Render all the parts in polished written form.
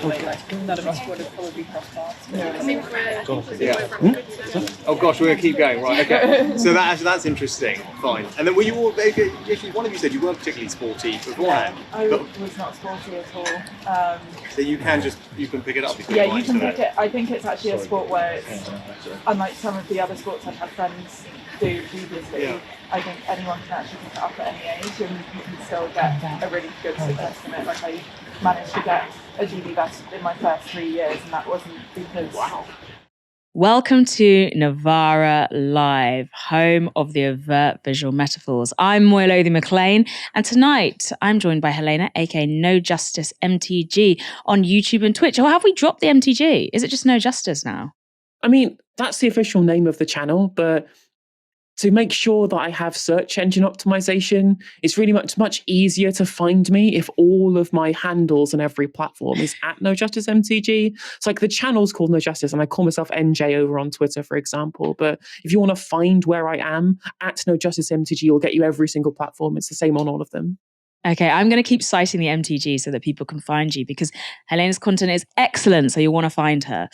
none of us would have probably crossed paths. Oh gosh, we're going to keep going, right? Okay. So that's interesting. Fine. And then were you all? Actually, one of you said you weren't particularly sporty beforehand. I was not sporty at all. So you can pick it up. Yeah, you can pick it. I think it's actually a sport where it's unlike some of the other sports I've had friends do previously. Yeah. I think anyone can actually pick it up at any age, and you can still get a really good success from it. Like I managed to get a GB vest in my first 3 years, and that wasn't because. Wow. Welcome to Novara Live, home of the overt visual metaphors. I'm Moya Lothian-McLean, and tonight I'm joined by Helena, aka No Justice MTG, on YouTube and Twitch. Or have we dropped the MTG? Is it just No Justice now? I mean, that's the official name of the channel, but to make sure that I have search engine optimization, it's really much easier to find me if all of my handles on every platform is at No Justice MTG. It's like the channel's called No Justice, and I call myself NJ over on Twitter, for example. But if you want to find where I am, at No Justice MTG will get you every single platform. It's the same on all of them. Okay, I'm going to keep citing the MTG so that people can find you because Helena's content is excellent, so you'll want to find her.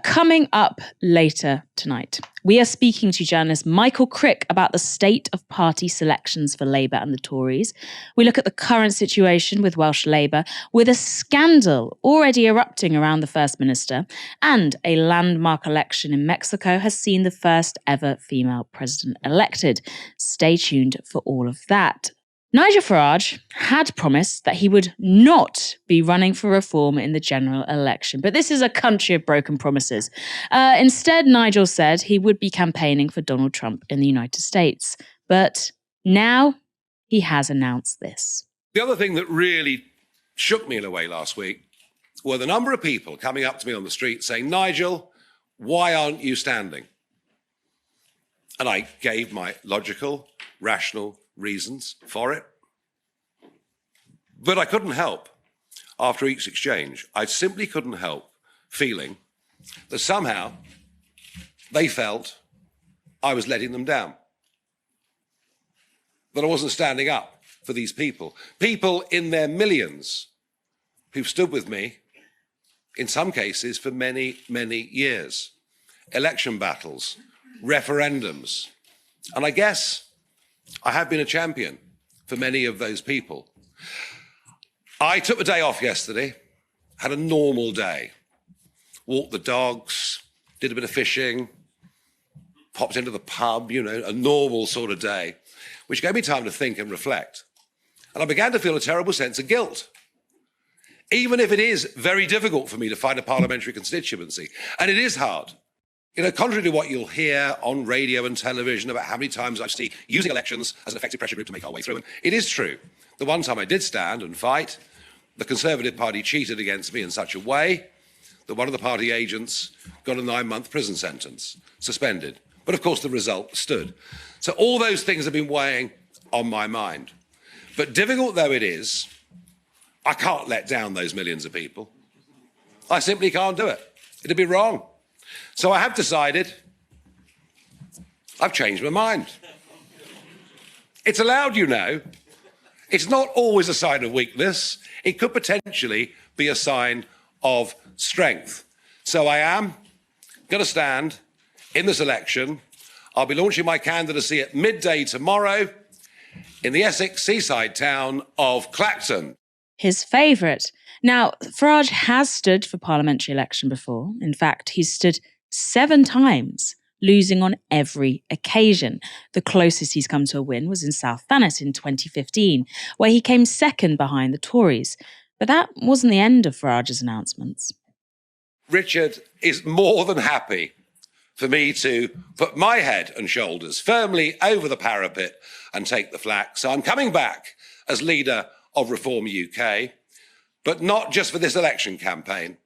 Coming up later tonight, we are speaking to journalist Michael Crick about the state of party selections for Labour and the Tories. We look at the current situation with Welsh Labour, with a scandal already erupting around the First Minister, and a landmark election in Mexico has seen the first ever female president elected. Stay tuned for all of that. Nigel Farage had promised that he would not be running for reform in the general election, but this is a country of broken promises. Instead, Nigel said he would be campaigning for Donald Trump in the United States, but now he has announced this. The other thing that really shook me in a way last week were the number of people coming up to me on the street saying, Nigel, why aren't you standing? And I gave my logical, rational reasons for it. But I couldn't help, after each exchange, I simply couldn't help feeling that somehow they felt I was letting them down, that I wasn't standing up for these people in their millions who've stood with me, in some cases for many, many years, election battles, referendums, and I guess I have been a champion for many of those people. I took the day off yesterday, had a normal day, walked the dogs, did a bit of fishing, popped into the pub, a normal sort of day, which gave me time to think and reflect. And I began to feel a terrible sense of guilt, even if it is very difficult for me to find a parliamentary constituency, and it is hard. Contrary to what you'll hear on radio and television about how many times I see using elections as an effective pressure group to make our way through, and it is true. The one time I did stand and fight, the Conservative Party cheated against me in such a way that one of the party agents got a 9-month prison sentence, suspended. But of course the result stood. So all those things have been weighing on my mind. But difficult though it is, I can't let down those millions of people. I simply can't do it. It'd be wrong. So I have decided, I've changed my mind. It's allowed, It's not always a sign of weakness. It could potentially be a sign of strength. So I am going to stand in this election. I'll be launching my candidacy at midday tomorrow in the Essex seaside town of Clacton. His favourite. Now, Farage has stood for parliamentary election before. In fact, he's stood 7 times, losing on every occasion. The closest he's come to a win was in South Thanet in 2015, where he came second behind the Tories. But that wasn't the end of Farage's announcements. Richard is more than happy for me to put my head and shoulders firmly over the parapet and take the flak. So I'm coming back as leader of Reform UK, but not just for this election campaign.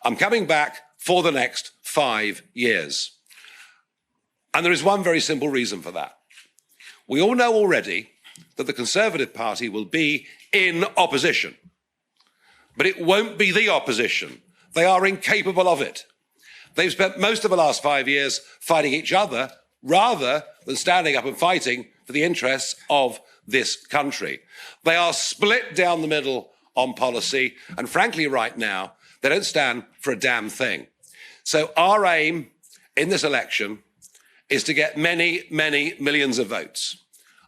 I'm coming back for the next 5 years. And there is one very simple reason for that. We all know already that the Conservative Party will be in opposition, but it won't be the opposition. They are incapable of it. They've spent most of the last 5 years fighting each other rather than standing up and fighting for the interests of this country. They are split down the middle on policy, and frankly, right now, They don't stand for a damn thing. So our aim in this election is to get many, many millions of votes.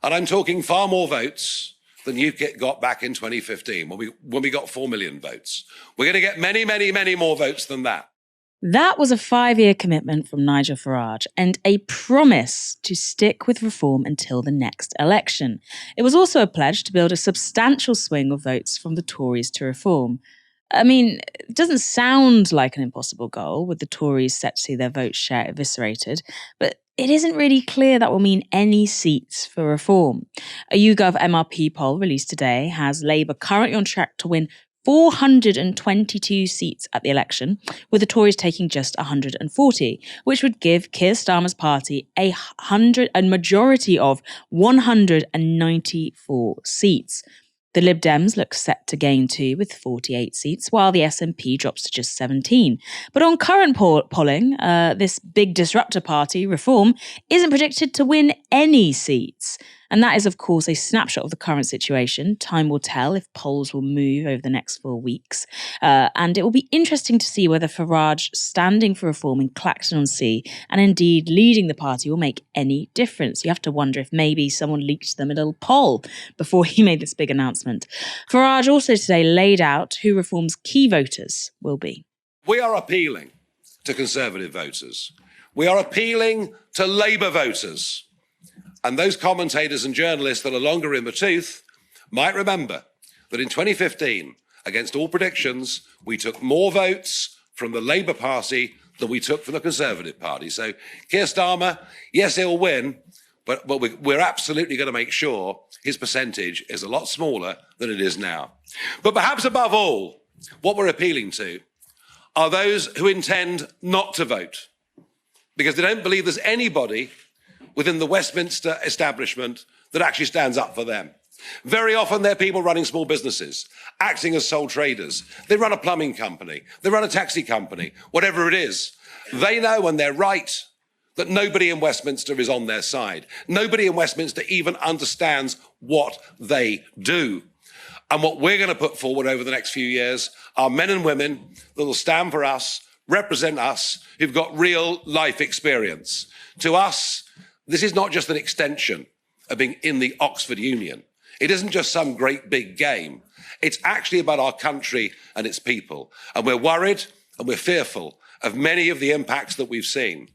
And I'm talking far more votes than UKIP got back in 2015 when we got 4 million votes. We're going to get many, many, many more votes than that. That was a 5-year commitment from Nigel Farage and a promise to stick with reform until the next election. It was also a pledge to build a substantial swing of votes from the Tories to reform. I mean, it doesn't sound like an impossible goal, with the Tories set to see their vote share eviscerated, but it isn't really clear that will mean any seats for reform. A YouGov MRP poll released today has Labour currently on track to win 422 seats at the election, with the Tories taking just 140, which would give Keir Starmer's party a majority of 194 seats. The Lib Dems look set to gain 2 with 48 seats, while the SNP drops to just 17. But on current polling, this big disruptor party, Reform, isn't predicted to win any seats. And that is, of course, a snapshot of the current situation. Time will tell if polls will move over the next 4 weeks. And it will be interesting to see whether Farage standing for reform in Clacton-on-Sea and indeed leading the party will make any difference. You have to wonder if maybe someone leaked them a little poll before he made this big announcement. Farage also today laid out who Reform's key voters will be. We are appealing to Conservative voters. We are appealing to Labour voters. And those commentators and journalists that are longer in the tooth might remember that in 2015, against all predictions, we took more votes from the Labour Party than we took from the Conservative Party. So Keir Starmer, yes, he'll win, but we're absolutely going to make sure his percentage is a lot smaller than it is now. But perhaps above all, what we're appealing to are those who intend not to vote, because they don't believe there's anybody within the Westminster establishment that actually stands up for them. Very often they're people running small businesses, acting as sole traders. They run a plumbing company, they run a taxi company, whatever it is. They know when they're right that nobody in Westminster is on their side. Nobody in Westminster even understands what they do. And what we're going to put forward over the next few years are men and women that will stand for us, represent us, who've got real life experience. To us, this is not just an extension of being in the Oxford Union. It isn't just some great big game. It's actually about our country and its people. And we're worried and we're fearful of many of the impacts that we've seen.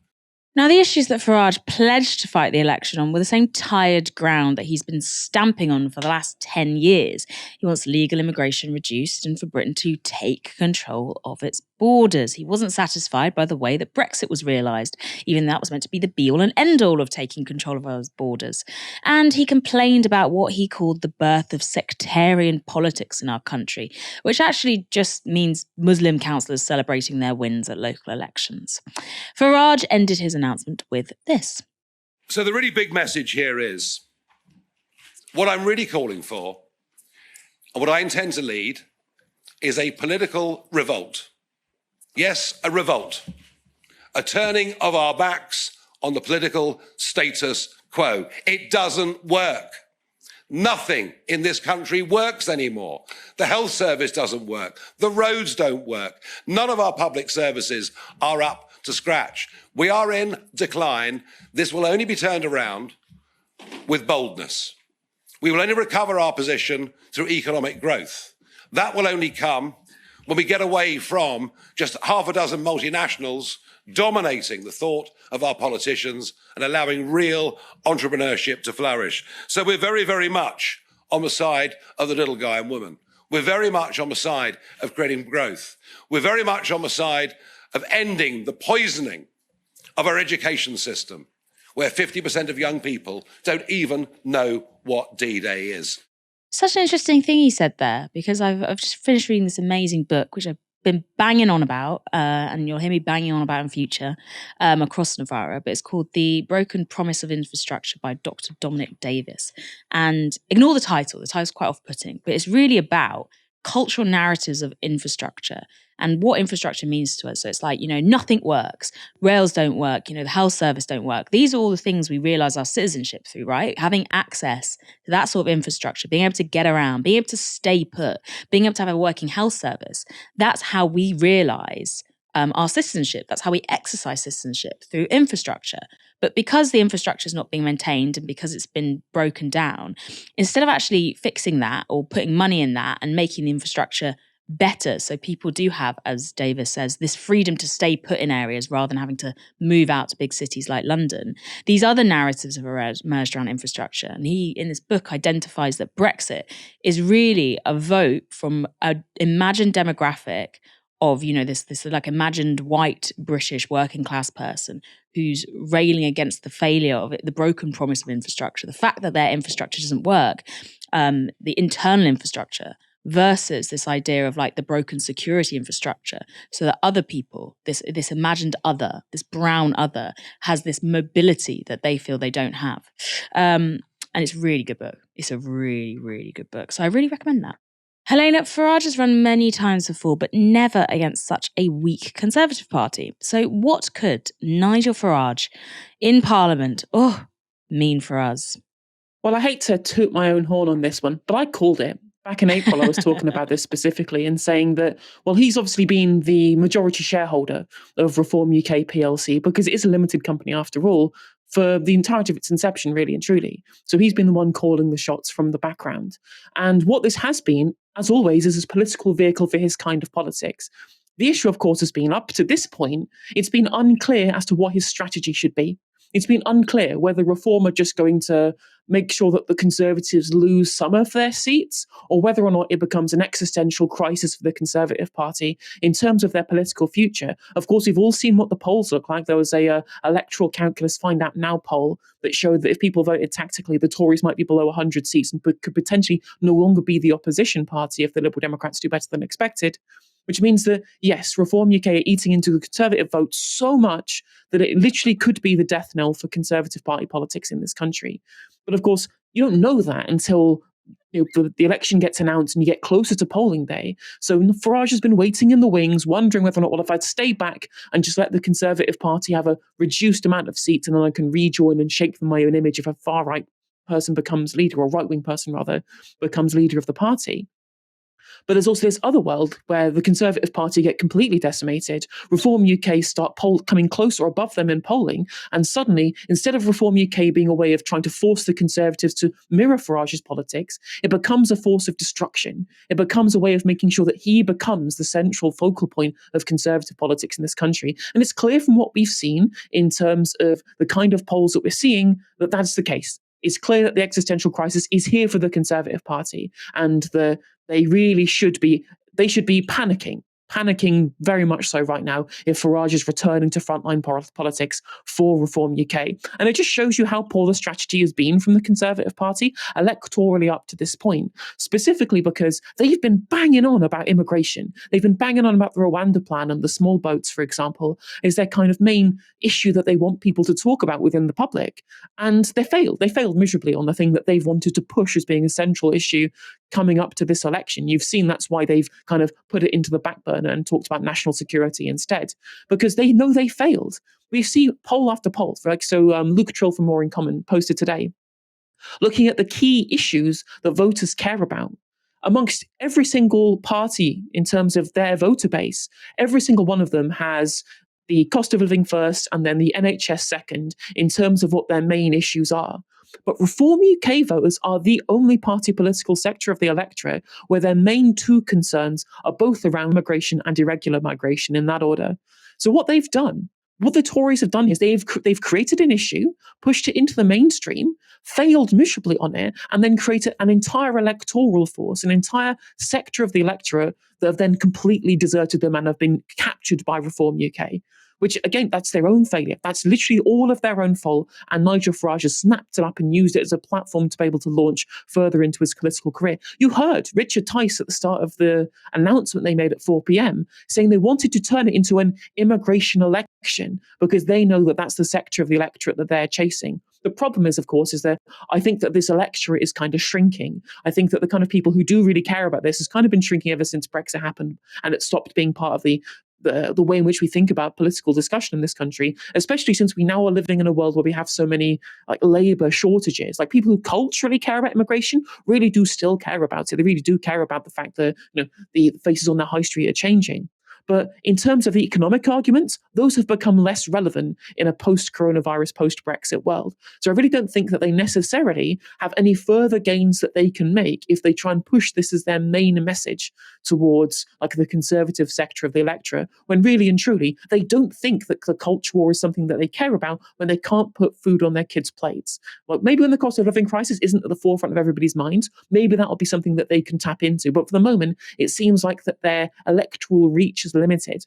Now, the issues that Farage pledged to fight the election on were the same tired ground that he's been stamping on for the last 10 years. He wants legal immigration reduced and for Britain to take control of its borders. He wasn't satisfied by the way that Brexit was realised, even though that was meant to be the be-all and end-all of taking control of our borders. And he complained about what he called the birth of sectarian politics in our country, which actually just means Muslim councillors celebrating their wins at local elections. Farage ended his announcement with this. So the really big message here is, what I'm really calling for, and what I intend to lead, is a political revolt. Yes, a revolt. A turning of our backs on the political status quo. It doesn't work. Nothing in this country works anymore. The health service doesn't work. The roads don't work. None of our public services are up to scratch. We are in decline. This will only be turned around with boldness. We will only recover our position through economic growth. That will only come when we get away from just half a dozen multinationals dominating the thought of our politicians and allowing real entrepreneurship to flourish. So we're very, very much on the side of the little guy and woman. We're very much on the side of creating growth. We're very much on the side of ending the poisoning of our education system, where 50% of young people don't even know what D-Day is. Such an interesting thing he said there, because I've just finished reading this amazing book, which I've been banging on about, and you'll hear me banging on about in future, across Novara, but it's called The Broken Promise of Infrastructure by Dr. Dominic Davis. And ignore the title's quite off-putting, but it's really about cultural narratives of infrastructure and what infrastructure means to us. So it's like, nothing works. Rails don't work. The health service don't work. These are all the things we realize our citizenship through, right? Having access to that sort of infrastructure, being able to get around, being able to stay put, being able to have a working health service. That's how we realize our citizenship. That's how we exercise citizenship, through infrastructure. But because the infrastructure is not being maintained and because it's been broken down, instead of actually fixing that or putting money in that and making the infrastructure better, so people do have, as Davis says, this freedom to stay put in areas rather than having to move out to big cities like London, these other narratives have emerged around infrastructure. And he, in this book, identifies that Brexit is really a vote from an imagined demographic of, this like imagined white British working class person who's railing against the failure of it, the broken promise of infrastructure, the fact that their infrastructure doesn't work, the internal infrastructure, versus this idea of like the broken security infrastructure, so that other people, this imagined other, this brown other, has this mobility that they feel they don't have. And it's a really good book. It's a really, really good book. So I really recommend that. Helena, Farage has run many times before, but never against such a weak Conservative Party. So what could Nigel Farage in Parliament mean for us? Well, I hate to toot my own horn on this one, but I called it. Back in April, I was talking about this specifically and saying that, well, he's obviously been the majority shareholder of Reform UK PLC, because it is a limited company after all, for the entirety of its inception, really and truly. So he's been the one calling the shots from the background. And what this has been, as always, is a political vehicle for his kind of politics. The issue, of course, has been, up to this point, it's been unclear as to what his strategy should be. It's been unclear whether Reform are just going to make sure that the Conservatives lose some of their seats, or whether or not it becomes an existential crisis for the Conservative Party in terms of their political future. Of course, we've all seen what the polls look like. There was a electoral calculus Find Out Now poll that showed that if people voted tactically, the Tories might be below 100 seats and could potentially no longer be the opposition party if the Liberal Democrats do better than expected. Which means that, yes, Reform UK are eating into the Conservative vote so much that it literally could be the death knell for Conservative Party politics in this country. But of course, you don't know that until the election gets announced and you get closer to polling day. So Farage has been waiting in the wings, wondering whether or not, well, if I'd stay back and just let the Conservative Party have a reduced amount of seats, and then I can rejoin and shape my own image if a far-right person becomes leader, or right-wing person rather, becomes leader of the party. But there's also this other world where the Conservative Party get completely decimated. Reform UK start coming closer or above them in polling. And suddenly, instead of Reform UK being a way of trying to force the Conservatives to mirror Farage's politics, it becomes a force of destruction. It becomes a way of making sure that he becomes the central focal point of Conservative politics in this country. And it's clear from what we've seen in terms of the kind of polls that we're seeing that that's the case. It's clear that the existential crisis is here for the Conservative Party, and they really should be panicking very much so right now if Farage is returning to frontline politics for Reform UK. And it just shows you how poor the strategy has been from the Conservative Party electorally up to this point, specifically because they've been banging on about immigration. They've been banging on about the Rwanda plan and the small boats, for example, is their kind of main issue that they want people to talk about within the public. And they failed. They failed miserably on the thing that they've wanted to push as being a central issue coming up to this election. You've seen that's why they've kind of put it into the back burner and talked about national security instead, because they know they failed. We see poll after poll. Luke Trill from More in Common posted today, looking at the key issues that voters care about. Amongst every single party in terms of their voter base, every single one of them has the cost of living first and then the NHS second in terms of what their main issues are. But Reform UK voters are the only party political sector of the electorate where their main two concerns are both around migration and irregular migration, in that order. So what they've done, what the Tories have done is they've created an issue, pushed it into the mainstream, failed miserably on it, and then created an entire electoral force, an entire sector of the electorate that have then completely deserted them and have been captured by Reform UK. Which, again, that's their own failure. That's literally all of their own fault. And Nigel Farage has snapped it up and used it as a platform to be able to launch further into his political career. You heard Richard Tice at the start of the announcement they made at 4 p.m. saying they wanted to turn it into an immigration election because they know that that's the sector of the electorate that they're chasing. The problem is, of course, is that I think that this electorate is kind of shrinking. I think that the kind of people who do really care about this has kind of been shrinking ever since Brexit happened, and it stopped being part of the way in which we think about political discussion in this country, especially since we now are living in a world where we have so many like labor shortages. Like people who culturally care about immigration really do still care about it. They really do care about the fact that the faces on the high street are changing. But in terms of the economic arguments, those have become less relevant in a post-coronavirus, post-Brexit world. So I really don't think that they necessarily have any further gains that they can make if they try and push this as their main message towards like the conservative sector of the electorate, when really and truly, they don't think that the culture war is something that they care about when they can't put food on their kids' plates. Well, maybe when the cost of living crisis isn't at the forefront of everybody's minds, maybe that'll be something that they can tap into. But for the moment, it seems like that their electoral reach is limited.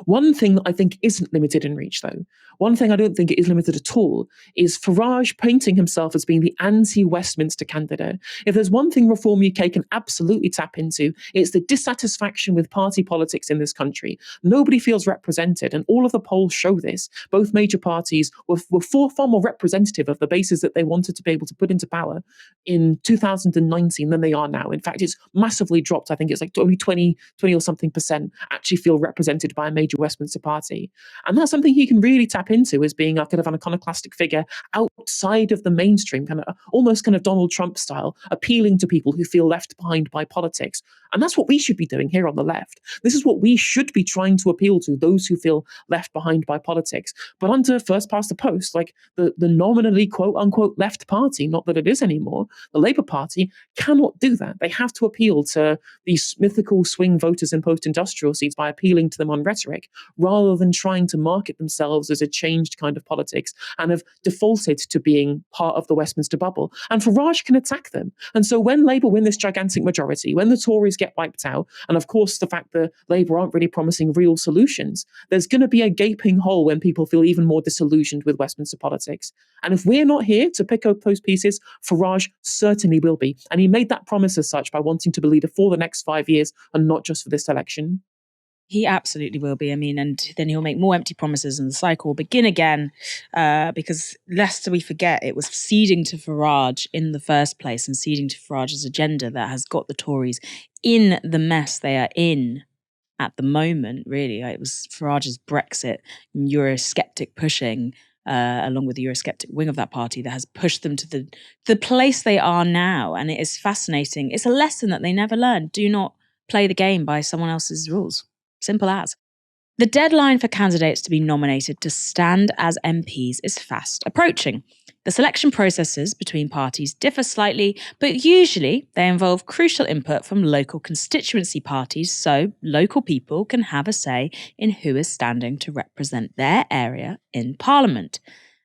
One thing that I think isn't limited in reach, though, one thing I don't think it is limited at all, is Farage painting himself as being the anti-Westminster candidate. If there's one thing Reform UK can absolutely tap into, it's the dissatisfaction with party politics in this country. Nobody feels represented, and all of the polls show this. Both major parties were far more representative of the bases that they wanted to be able to put into power in 2019 than they are now. In fact, it's massively dropped. I think it's like only 20 or something percent actually feel represented by a major Westminster party. And that's something he can really tap into, as being a kind of an iconoclastic figure outside of the mainstream, almost Donald Trump style, appealing to people who feel left behind by politics. And that's what we should be doing here on the left. This is what we should be trying to appeal to, those who feel left behind by politics. But under first past the post, like the nominally quote unquote left party, not that it is anymore, the Labour Party cannot do that. They have to appeal to these mythical swing voters in post-industrial seats by appealing to them on rhetoric, rather than trying to market themselves as a changed kind of politics, and have defaulted to being part of the Westminster bubble. And Farage can attack them. And so when Labour win this gigantic majority, when the Tories get wiped out, and of course the fact that Labour aren't really promising real solutions, there's going to be a gaping hole when people feel even more disillusioned with Westminster politics. And if we're not here to pick up those pieces, Farage certainly will be. And he made that promise as such by wanting to be leader for the next 5 years and not just for this election. He absolutely will be. I mean, and then he'll make more empty promises and the cycle will begin again, because lest we forget, it was ceding to Farage in the first place and ceding to Farage's agenda that has got the Tories in the mess they are in at the moment, really. It was Farage's Brexit, Eurosceptic pushing, along with the Eurosceptic wing of that party, that has pushed them to the place they are now. And it is fascinating. It's a lesson that they never learned. Do not play the game by someone else's rules. Simple as. The deadline for candidates to be nominated to stand as MPs is fast approaching. The selection processes between parties differ slightly, but usually they involve crucial input from local constituency parties, so local people can have a say in who is standing to represent their area in Parliament.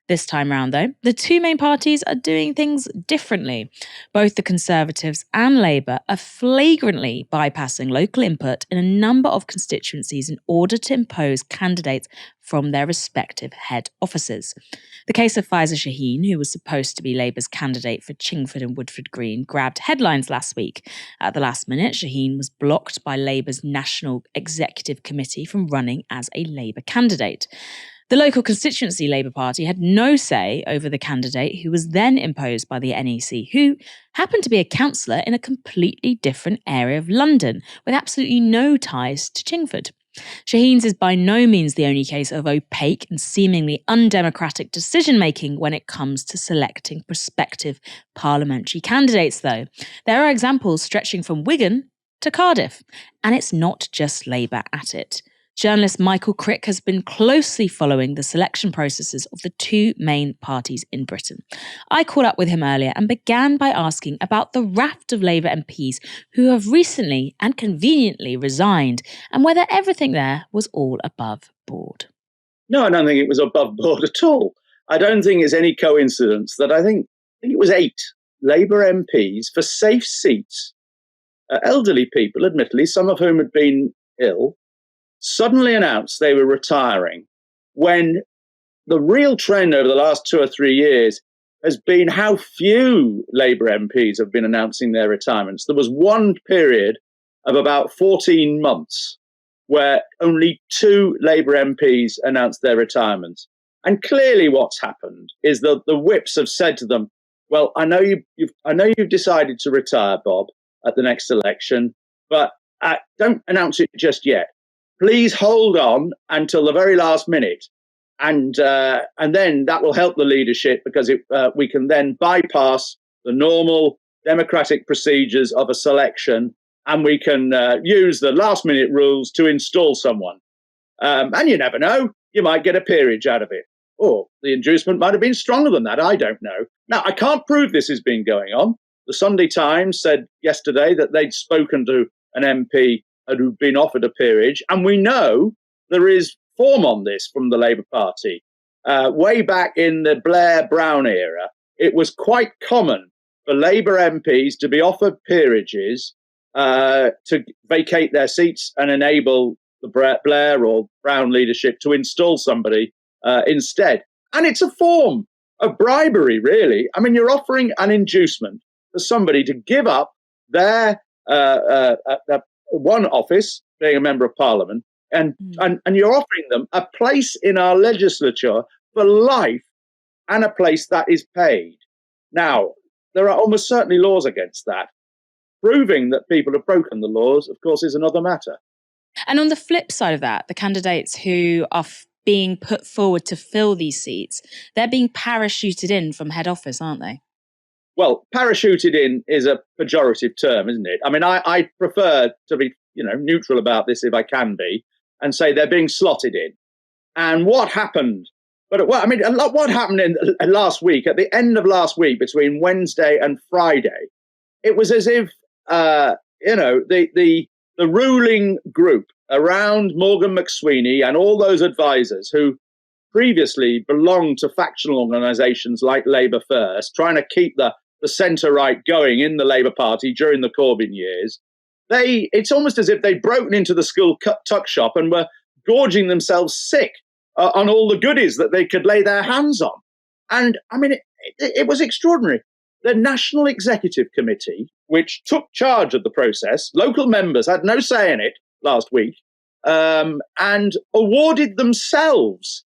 This time round, though, the two main parties are doing things differently. Both the Conservatives and Labour are flagrantly bypassing local input in a number of constituencies in order to impose candidates from their respective head offices. The case of Faiza Shaheen, who was supposed to be Labour's candidate for Chingford and Woodford Green, grabbed headlines last week. At the last minute, Shaheen was blocked by Labour's National Executive Committee from running as a Labour candidate. The local constituency Labour Party had no say over the candidate, who was then imposed by the NEC, who happened to be a councillor in a completely different area of London, with absolutely no ties to Chingford. Shaheen's is by no means the only case of opaque and seemingly undemocratic decision-making when it comes to selecting prospective parliamentary candidates, though. There are examples stretching from Wigan to Cardiff, and it's not just Labour at it. Journalist Michael Crick has been closely following the selection processes of the two main parties in Britain. I caught up with him earlier and began by asking about the raft of Labour MPs who have recently and conveniently resigned, and whether everything there was all above board. No, I don't think it was above board at all. I don't think it's any coincidence that I think it was 8 Labour MPs for safe seats, elderly people, admittedly, some of whom had been ill, suddenly announced they were retiring, when the real trend over the last 2 or 3 years has been how few Labour MPs have been announcing their retirements. There was one period of about 14 months where only 2 Labour MPs announced their retirements. And clearly what's happened is that the whips have said to them, well, I know you've decided to retire, Bob, at the next election, but don't announce it just yet. Please hold on until the very last minute. And then that will help the leadership, because we can then bypass the normal democratic procedures of a selection, and we can use the last minute rules to install someone. And you never know, you might get a peerage out of it. Or the inducement might have been stronger than that, I don't know. Now, I can't prove this has been going on. The Sunday Times said yesterday that they'd spoken to an MP who'd been offered a peerage, and we know there is form on this from the Labour Party. Way back in the Blair-Brown era, it was quite common for Labour MPs to be offered peerages to vacate their seats and enable the Blair or Brown leadership to install somebody instead. And it's a form of bribery, really. I mean, you're offering an inducement for somebody to give up their one office, being a member of Parliament, and you're offering them a place in our legislature for life and a place that is paid. Now, there are almost certainly laws against that. Proving that people have broken the laws, of course, is another matter. And on the flip side of that, the candidates who are being put forward to fill these seats, they're being parachuted in from head office, aren't they? Well, parachuted in is a pejorative term, isn't it? I mean, I prefer to be, neutral about this if I can be, and say they're being slotted in. And what happened? What happened in last week, at the end of last week, between Wednesday and Friday, it was as if, the ruling group around Morgan McSweeney and all those advisors who previously belonged to factional organisations like Labour First, trying to keep the centre-right going in the Labour Party during the Corbyn years, it's almost as if they'd broken into the school tuck shop and were gorging themselves sick on all the goodies that they could lay their hands on. And, I mean, it was extraordinary. The National Executive Committee, which took charge of the process, local members had no say in it last week, and awarded themselves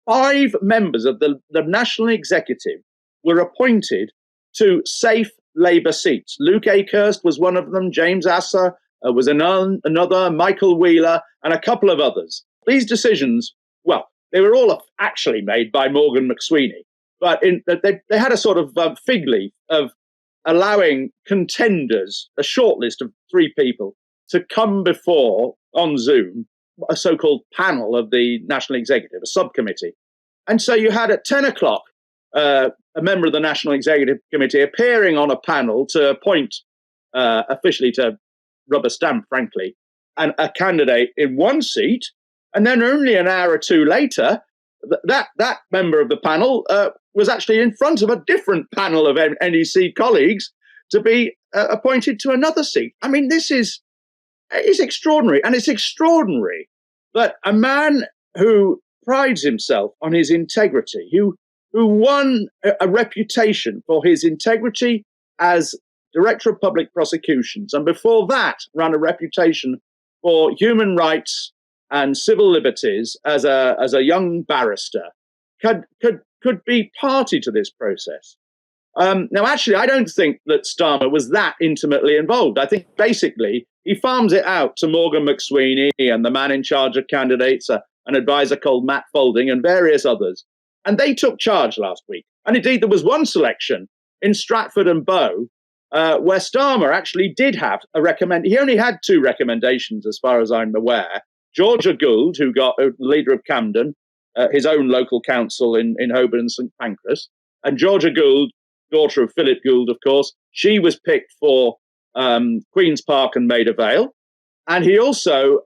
5 members of the National Executive were appointed to safe Labour seats. Luke Akehurst was one of them, James Asser was another, Michael Wheeler, and a couple of others. These decisions, well, they were all actually made by Morgan McSweeney, but they had a sort of fig leaf of allowing contenders, a short list of 3 people, to come before, on Zoom, a so-called panel of the National Executive, a subcommittee. And so you had at 10 o'clock a member of the National Executive Committee appearing on a panel to appoint, officially to rubber stamp, frankly, a candidate in one seat. And then only an hour or two later, that member of the panel was actually in front of a different panel of NEC colleagues to be appointed to another seat. I mean, this is extraordinary. And it's extraordinary that a man who prides himself on his integrity, who won a reputation for his integrity as Director of Public Prosecutions, and before that ran a reputation for human rights and civil liberties as a young barrister, could be party to this process. Now, actually, I don't think that Starmer was that intimately involved. I think basically he farms it out to Morgan McSweeney and the man in charge of candidates, an advisor called Matt Folding, and various others. And they took charge last week. And indeed, there was one selection in Stratford and Bow where Starmer actually did have he only had 2 recommendations, as far as I'm aware. Georgia Gould, who got leader of Camden, his own local council in Holborn and St Pancras, and Georgia Gould, daughter of Philip Gould, of course, she was picked for Queen's Park and Maida Vale. And he also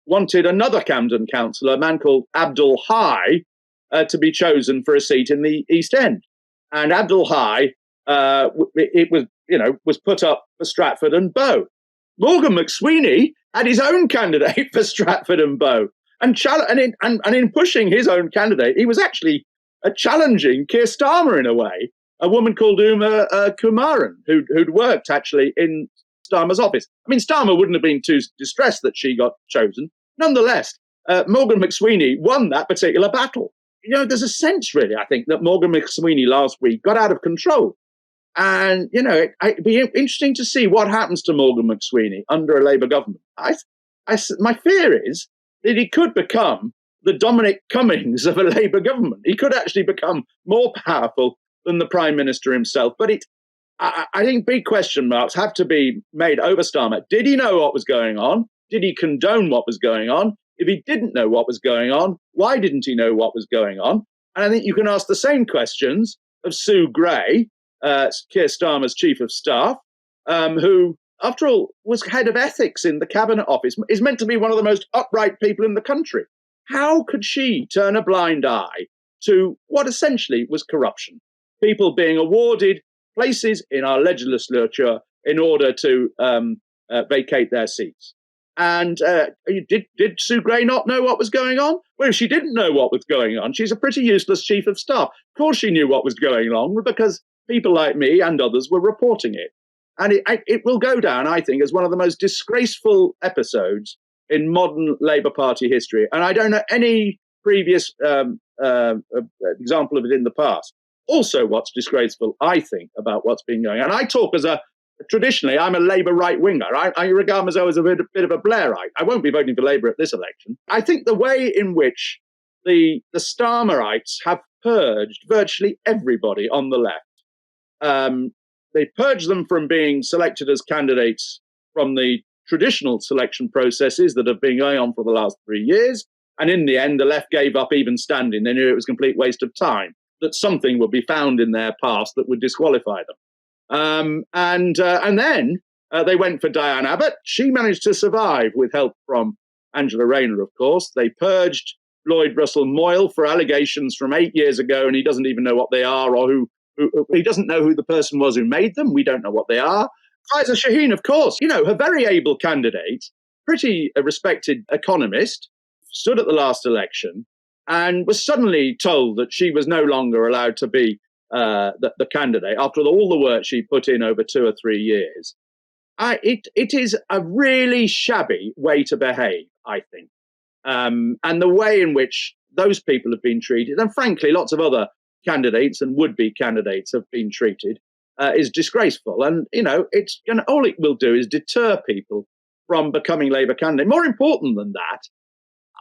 wanted another Camden councillor, a man called Abdul High, to be chosen for a seat in the East End. And Abdul High, was put up for Stratford and Bow. Morgan McSweeney had his own candidate for Stratford and Bow. And in pushing his own candidate, he was actually challenging Keir Starmer in a way, a woman called Uma Kumaran, who'd worked actually in Starmer's office. I mean, Starmer wouldn't have been too distressed that she got chosen. Nonetheless, Morgan McSweeney won that particular battle. there's a sense, really, I think, that Morgan McSweeney last week got out of control. And, it'd be interesting to see what happens to Morgan McSweeney under a Labour government. My fear is that he could become the Dominic Cummings of a Labour government. He could actually become more powerful than the Prime Minister himself. But I think big question marks have to be made over Starmer. Did he know what was going on? Did he condone what was going on? If he didn't know what was going on, why didn't he know what was going on? And I think you can ask the same questions of Sue Gray, Keir Starmer's chief of staff, who, after all, was head of ethics in the Cabinet Office, is meant to be one of the most upright people in the country. How could she turn a blind eye to what essentially was corruption? People being awarded places in our legislature in order to vacate their seats. And did Sue Gray not know what was going on? Well, if she didn't know what was going on, she's a pretty useless chief of staff. Of course she knew what was going on, because people like me and others were reporting it. And it will go down, I think, as one of the most disgraceful episodes in modern Labour Party history. And I don't know any previous example of it in the past. Also, what's disgraceful, I think, about what's been going on. And I talk traditionally, I'm a Labour right-winger. I regard myself as a bit of a Blairite. I won't be voting for Labour at this election. I think the way in which the Starmerites have purged virtually everybody on the left, they purged them from being selected as candidates from the traditional selection processes that have been going on for the last 3 years. And in the end, the left gave up even standing. They knew it was a complete waste of time, that something would be found in their past that would disqualify them. And then they went for Diane Abbott. She managed to survive with help from Angela Rayner, of course. They purged Lloyd Russell Moyle for allegations from 8 years ago, and he doesn't even know what they are, or who he doesn't know who the person was who made them. We don't know what they are. Faiza Shaheen, of course, a very able candidate, pretty respected economist, stood at the last election and was suddenly told that she was no longer allowed to be the candidate after all the work she put in over 2 or 3 years. It is a really shabby way to behave, I think. And the way in which those people have been treated, and frankly, lots of other candidates and would-be candidates have been treated, is disgraceful. And, all it will do is deter people from becoming Labour candidates. More important than that,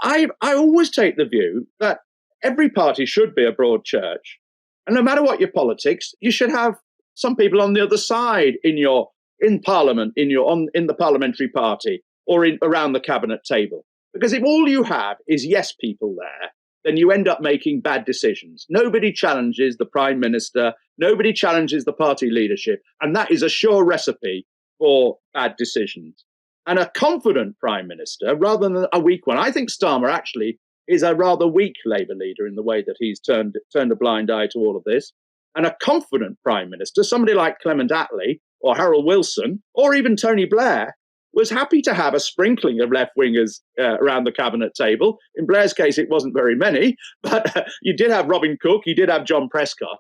I always take the view that every party should be a broad church. And no matter what your politics, you should have some people on the other side in Parliament, in the parliamentary party, or around the cabinet table. Because if all you have is yes people there, then you end up making bad decisions. Nobody challenges the Prime Minister, nobody challenges the party leadership, and that is a sure recipe for bad decisions. And a confident Prime Minister, rather than a weak one, I think Starmer actually is a rather weak Labour leader in the way that he's turned a blind eye to all of this. And a confident Prime Minister, somebody like Clement Attlee or Harold Wilson or even Tony Blair, was happy to have a sprinkling of left-wingers around the cabinet table. In Blair's case, it wasn't very many, but you did have Robin Cook, you did have John Prescott.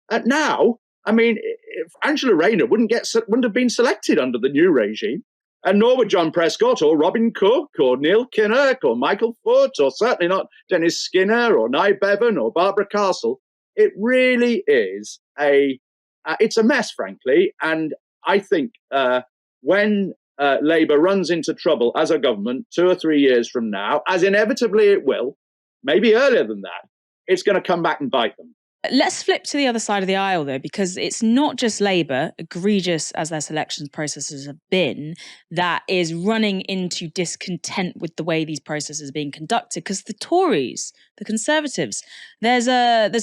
And now, if Angela Rayner wouldn't have been selected under the new regime, and nor would John Prescott or Robin Cook or Neil Kinnock or Michael Foot, or certainly not Dennis Skinner or Nye Bevan or Barbara Castle. It really is it's a mess, frankly. And I think when Labour runs into trouble as a government 2 or 3 years from now, as inevitably it will, maybe earlier than that, it's going to come back and bite them. Let's flip to the other side of the aisle, though, because it's not just Labour, egregious as their selection processes have been, that is running into discontent with the way these processes are being conducted. Because the Tories, the Conservatives, there's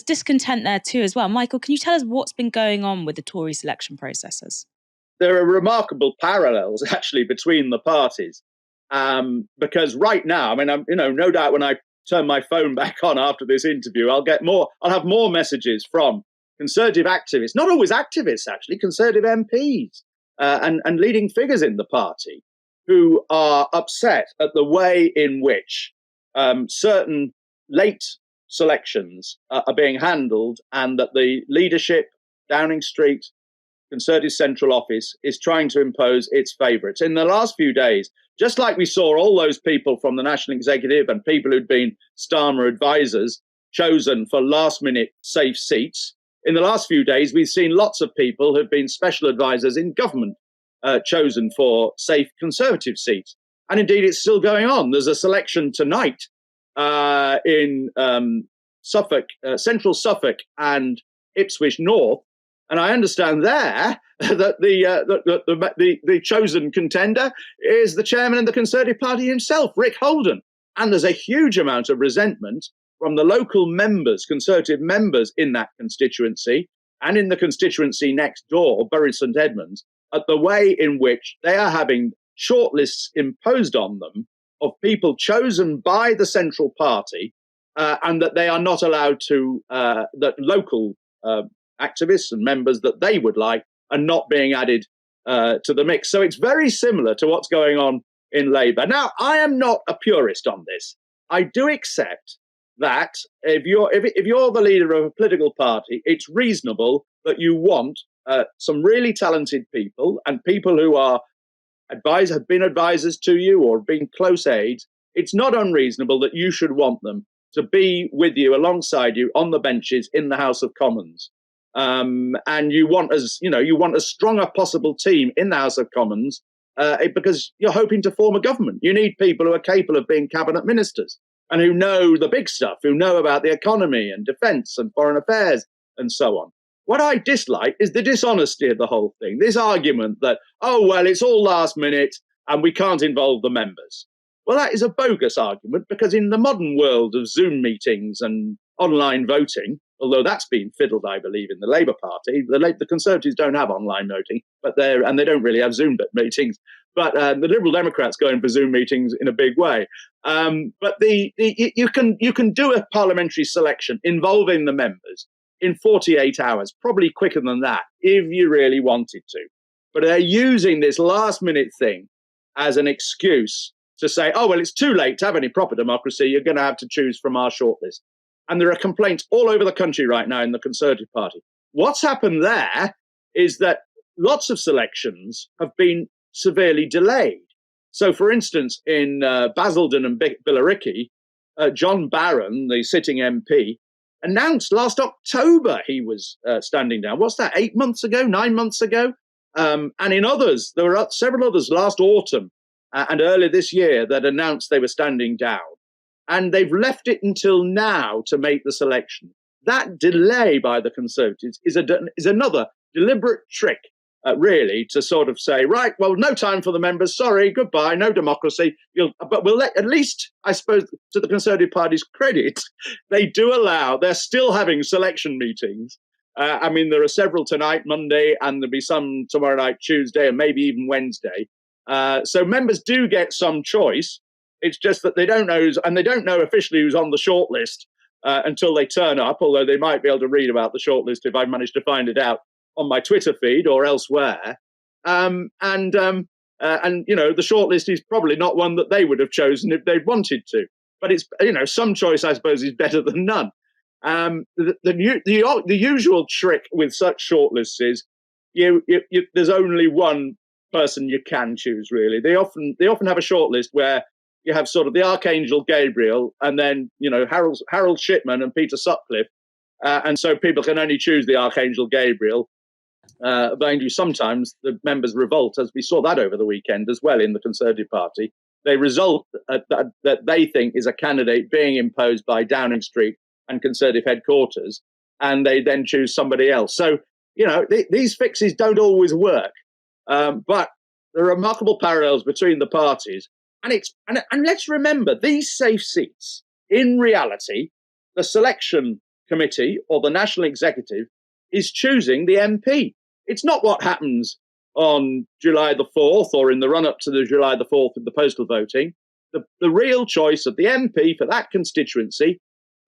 discontent there too as well. Michael, can you tell us what's been going on with the Tory selection processes? There are remarkable parallels actually between the parties, because right now, no doubt when I turn my phone back on after this interview, I'll have more messages from Conservative activists, not always activists actually, Conservative MPs and leading figures in the party who are upset at the way in which certain late selections are being handled, and that the leadership, Downing Street, Conservative Central Office, is trying to impose its favourites. In the last few days, just like we saw all those people from the National Executive and people who'd been Starmer advisors chosen for last-minute safe seats. In the last few days, we've seen lots of people who've been special advisors in government chosen for safe Conservative seats. And indeed, it's still going on. There's a selection tonight in Suffolk, central Suffolk and Ipswich North. And I understand there that the chosen contender is the chairman of the Conservative Party himself, Rick Holden. And there's a huge amount of resentment from the local members, Conservative members in that constituency and in the constituency next door, Bury St Edmunds, at the way in which they are having shortlists imposed on them of people chosen by the central party and that they are not allowed to, that local activists and members that they would like are not being added to the mix. So it's very similar to what's going on in Labour. Now, I am not a purist on this. I do accept that if you're the leader of a political party, it's reasonable that you want some really talented people and people who are have been advisors to you or have been close aides. It's not unreasonable that you should want them to be with you, alongside you, on the benches in the House of Commons. And you want as strong a possible team in the House of Commons because you're hoping to form a government. You need people who are capable of being cabinet ministers and who know the big stuff, who know about the economy and defence and foreign affairs and so on. What I dislike is the dishonesty of the whole thing. This argument that, oh, well, it's all last minute and we can't involve the members. Well, that is a bogus argument because in the modern world of Zoom meetings and online voting, although that's been fiddled, I believe, in the Labour Party, the Conservatives don't have online voting, and they don't really have Zoom meetings. But the Liberal Democrats go in for Zoom meetings in a big way. But you can do a parliamentary selection involving the members in 48 hours, probably quicker than that, if you really wanted to. But they're using this last-minute thing as an excuse to say, oh, well, it's too late to have any proper democracy. You're going to have to choose from our shortlist. And there are complaints all over the country right now in the Conservative Party. What's happened there is that lots of selections have been severely delayed. So, for instance, in Basildon and Billericay, John Barron, the sitting MP, announced last October he was standing down. What's that, 8 months ago, 9 months ago? And in others, there were several others last autumn and earlier this year that announced they were standing down. And they've left it until now to make the selection. That delay by the Conservatives is another deliberate trick, really, to sort of say, right, well, no time for the members. Sorry, goodbye, no democracy. But we'll let, at least, I suppose, to the Conservative Party's credit, they're still having selection meetings. I mean, there are several tonight, Monday, and there'll be some tomorrow night, Tuesday, and maybe even Wednesday. So members do get some choice. It's just that they don't know, and they don't know officially who's on the shortlist until they turn up, although they might be able to read about the shortlist if I manage to find it out on my Twitter feed or elsewhere. And the shortlist is probably not one that they would have chosen if they'd wanted to. But it's, some choice, I suppose, is better than none. The usual trick with such shortlists is there's only one person you can choose, really. They often have a shortlist where you have sort of the Archangel Gabriel and then, Harold Shipman and Peter Sutcliffe. And so people can only choose the Archangel Gabriel. But sometimes the members revolt, as we saw that over the weekend as well in the Conservative Party. They result that they think is a candidate being imposed by Downing Street and Conservative headquarters, and they then choose somebody else. So, these fixes don't always work. But there are remarkable parallels between the parties. And let's remember, these safe seats, in reality, the selection committee or the national executive is choosing the MP. It's not what happens on July the 4th or in the run-up to the July the 4th with the postal voting. The real choice of the MP for that constituency,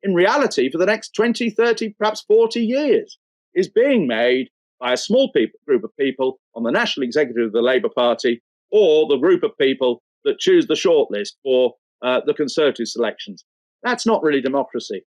in reality, for the next 20, 30, perhaps 40 years, is being made by a small group of people on the national executive of the Labour Party or the group of people that choose the shortlist for the Conservative selections. That's not really democracy.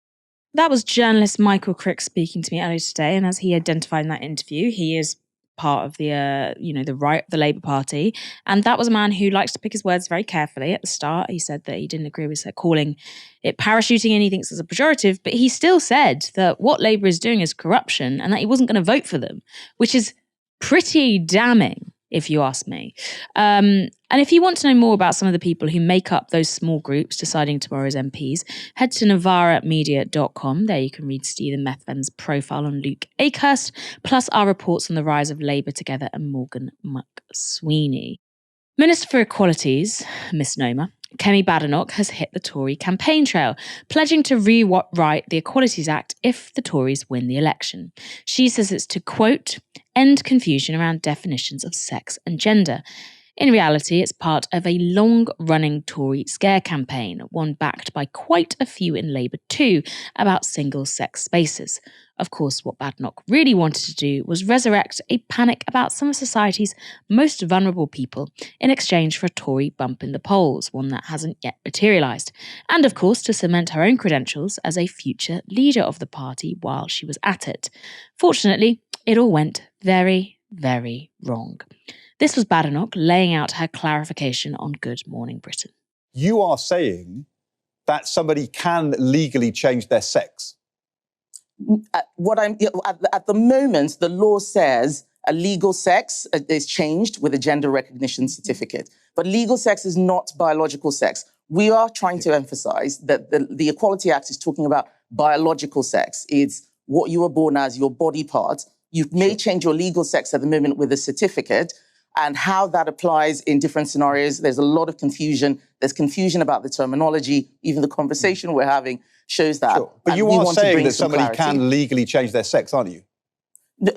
That was journalist Michael Crick speaking to me earlier today, and as he identified in that interview, he is part of the the Labour Party, and that was a man who likes to pick his words very carefully. At the start, he said that he didn't agree with calling it parachuting, and he thinks it's a pejorative, but he still said that what Labour is doing is corruption and that he wasn't going to vote for them, which is pretty damning, if you ask me. And if you want to know more about some of the people who make up those small groups deciding tomorrow's MPs, head to novaramedia.com. There you can read Stephen Methven's profile on Luke Akehurst, plus our reports on the rise of Labour Together and Morgan McSweeney. Minister for Equality's misnomer, Kemi Badenoch, has hit the Tory campaign trail, pledging to rewrite the Equalities Act if the Tories win the election. She says it's to, quote, end confusion around definitions of sex and gender. In reality, it's part of a long-running Tory scare campaign, one backed by quite a few in Labour too, about single-sex spaces. Of course, what Badenoch really wanted to do was resurrect a panic about some of society's most vulnerable people in exchange for a Tory bump in the polls, one that hasn't yet materialised. And of course, to cement her own credentials as a future leader of the party while she was at it. Fortunately, it all went very, very wrong. This was Badenoch laying out her clarification on Good Morning Britain. You are saying that somebody can legally change their sex. At the moment, the law says a legal sex is changed with a gender recognition certificate. But legal sex is not biological sex. We are trying to emphasize that the Equality Act is talking about biological sex. It's what you were born as, your body part. You may change your legal sex at the moment with a certificate, and how that applies in different scenarios. There's a lot of confusion. There's confusion about the terminology. Even the conversation we're having shows that. Sure. But you are saying that somebody can legally change their sex, aren't you?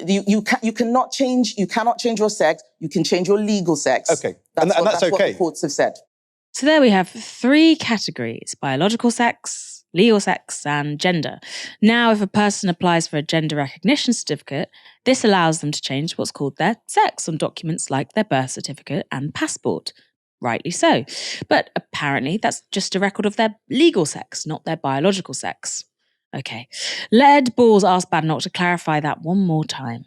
You cannot change your sex. You can change your legal sex. Okay. That's okay. What the courts have said. So there we have 3 categories: biological sex, legal sex, and gender. Now, if a person applies for a gender recognition certificate, this allows them to change what's called their sex on documents like their birth certificate and passport. Rightly so. But apparently that's just a record of their legal sex, not their biological sex. Okay. Led Balls asked Badenoch to clarify that one more time.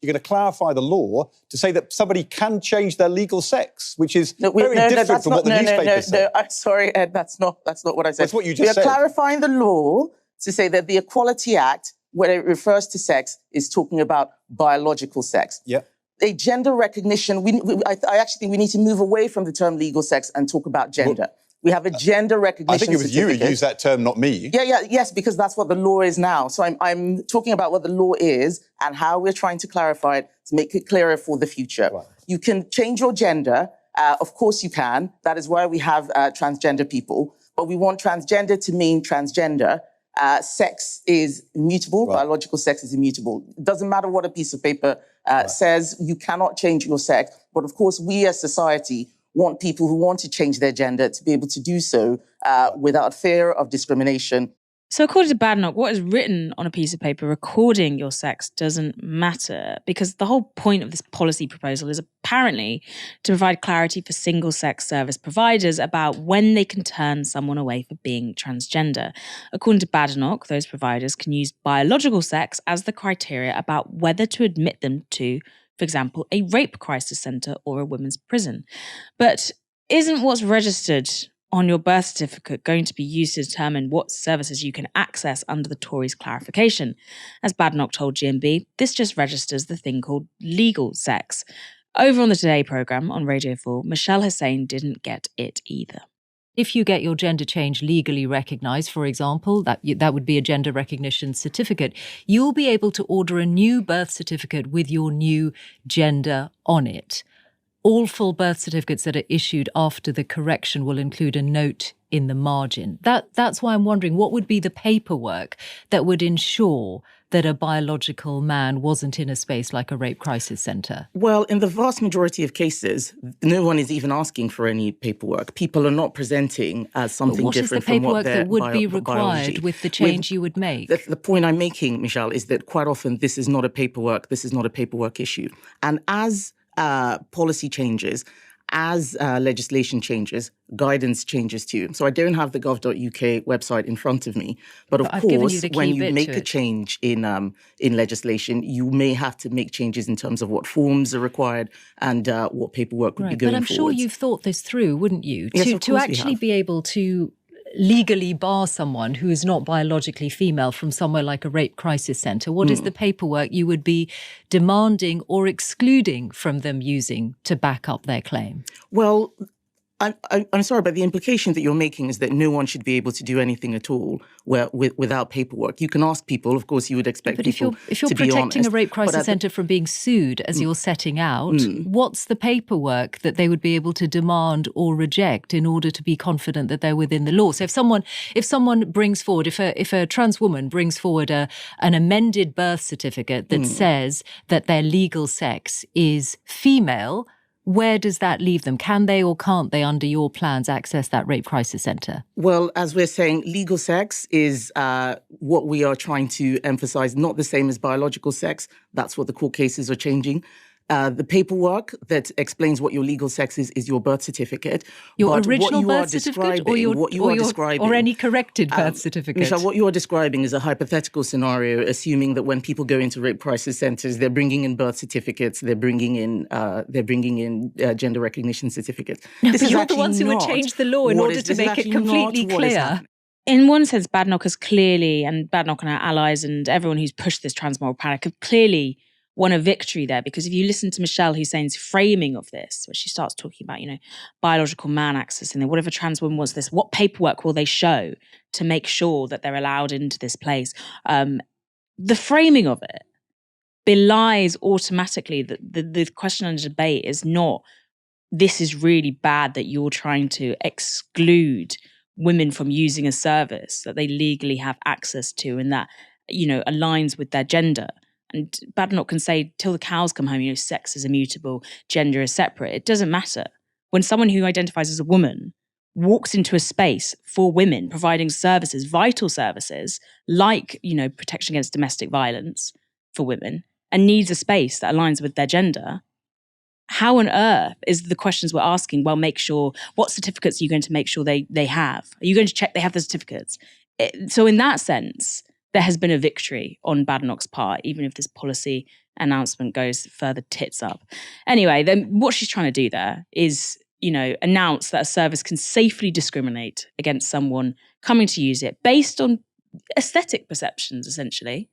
You're going to clarify the law to say that somebody can change their legal sex, which is very different from what the newspapers say. No, I'm sorry, Ed, that's not what I said. That's what you just said. We are clarifying the law to say that the Equality Act, when it refers to sex, is talking about biological sex. Yeah. A gender recognition, I actually think we need to move away from the term legal sex and talk about gender. Well, we have a gender recognition I think it was certificate. you who used that term, not me. Yes, because that's what the law is now. So I'm talking about what the law is and how we're trying to clarify it to make it clearer for the future. Right. You can change your gender. Of course you can. That is why we have transgender people. But we want transgender to mean transgender. Sex is immutable. Right. Biological sex is immutable. It doesn't matter what a piece of paper says. You cannot change your sex. But of course, we as society want people who want to change their gender to be able to do so without fear of discrimination. So according to Badenoch, what is written on a piece of paper recording your sex doesn't matter, because the whole point of this policy proposal is apparently to provide clarity for single-sex service providers about when they can turn someone away for being transgender. According to Badenoch, those providers can use biological sex as the criteria about whether to admit them to, for example, a rape crisis centre or a women's prison. But isn't what's registered on your birth certificate going to be used to determine what services you can access under the Tories' clarification? As Badenoch told GMB, this just registers the thing called legal sex. Over on the Today programme on Radio 4, Michelle Hussain didn't get it either. If you get your gender change legally recognised, for example, that would be a gender recognition certificate, you'll be able to order a new birth certificate with your new gender on it. All full birth certificates that are issued after the correction will include a note in the margin. That's why I'm wondering, what would be the paperwork that would ensure that a biological man wasn't in a space like a rape crisis centre? Well, in the vast majority of cases, no one is even asking for any paperwork. People are not presenting as something different from what their that would be required with the change you would make? The point I'm making, Michelle, is that quite often this is not a paperwork issue. And as policy changes, as legislation changes, guidance changes too. So I don't have the gov.uk website in front of me, but of course, when you make a change in legislation, you may have to make changes in terms of what forms are required and what paperwork would be going forward. But I'm sure you've thought this through, wouldn't you? Yes, to actually be able to legally bar someone who is not biologically female from somewhere like a rape crisis centre, what is the paperwork you would be demanding or excluding from them using to back up their claim? Well, I'm sorry, but the implication that you're making is that no one should be able to do anything at all without paperwork. You can ask people, of course, you would expect people to be honest. If you're protecting a rape crisis centre from being sued, as you're setting out, what's the paperwork that they would be able to demand or reject in order to be confident that they're within the law? So if someone brings forward, if a trans woman brings forward an amended birth certificate that says that their legal sex is female, where does that leave them? Can they or can't they, under your plans, access that rape crisis centre? Well, as we're saying, legal sex is what we are trying to emphasise, not the same as biological sex. That's what the court cases are changing. The paperwork that explains what your legal sex is your birth certificate. Your original birth certificate or any corrected birth certificate? Michelle, what you are describing is a hypothetical scenario, assuming that when people go into rape crisis centres, they're bringing in birth certificates, they're bringing in gender recognition certificates. No, but you're the ones who would change the law in order to make it completely clear. In one sense, Badenoch has clearly, and Badenoch and our allies and everyone who's pushed this transmoral panic have clearly won a victory there, because if you listen to Michelle Hussein's framing of this, where she starts talking about, biological man access and whatever trans woman wants this, what paperwork will they show to make sure that they're allowed into this place? The framing of it belies automatically that the question under debate is not, this is really bad that you're trying to exclude women from using a service that they legally have access to and that, aligns with their gender. And Badenoch can say, till the cows come home, sex is immutable, gender is separate. It doesn't matter. When someone who identifies as a woman walks into a space for women, providing services, vital services, like, protection against domestic violence for women, and needs a space that aligns with their gender, how on earth is the questions we're asking, well, make sure, what certificates are you going to make sure they have? Are you going to check they have the certificates? So in that sense, there has been a victory on Badenoch's part, even if this policy announcement goes further tits up. Anyway, then what she's trying to do there is, announce that a service can safely discriminate against someone coming to use it based on aesthetic perceptions, essentially,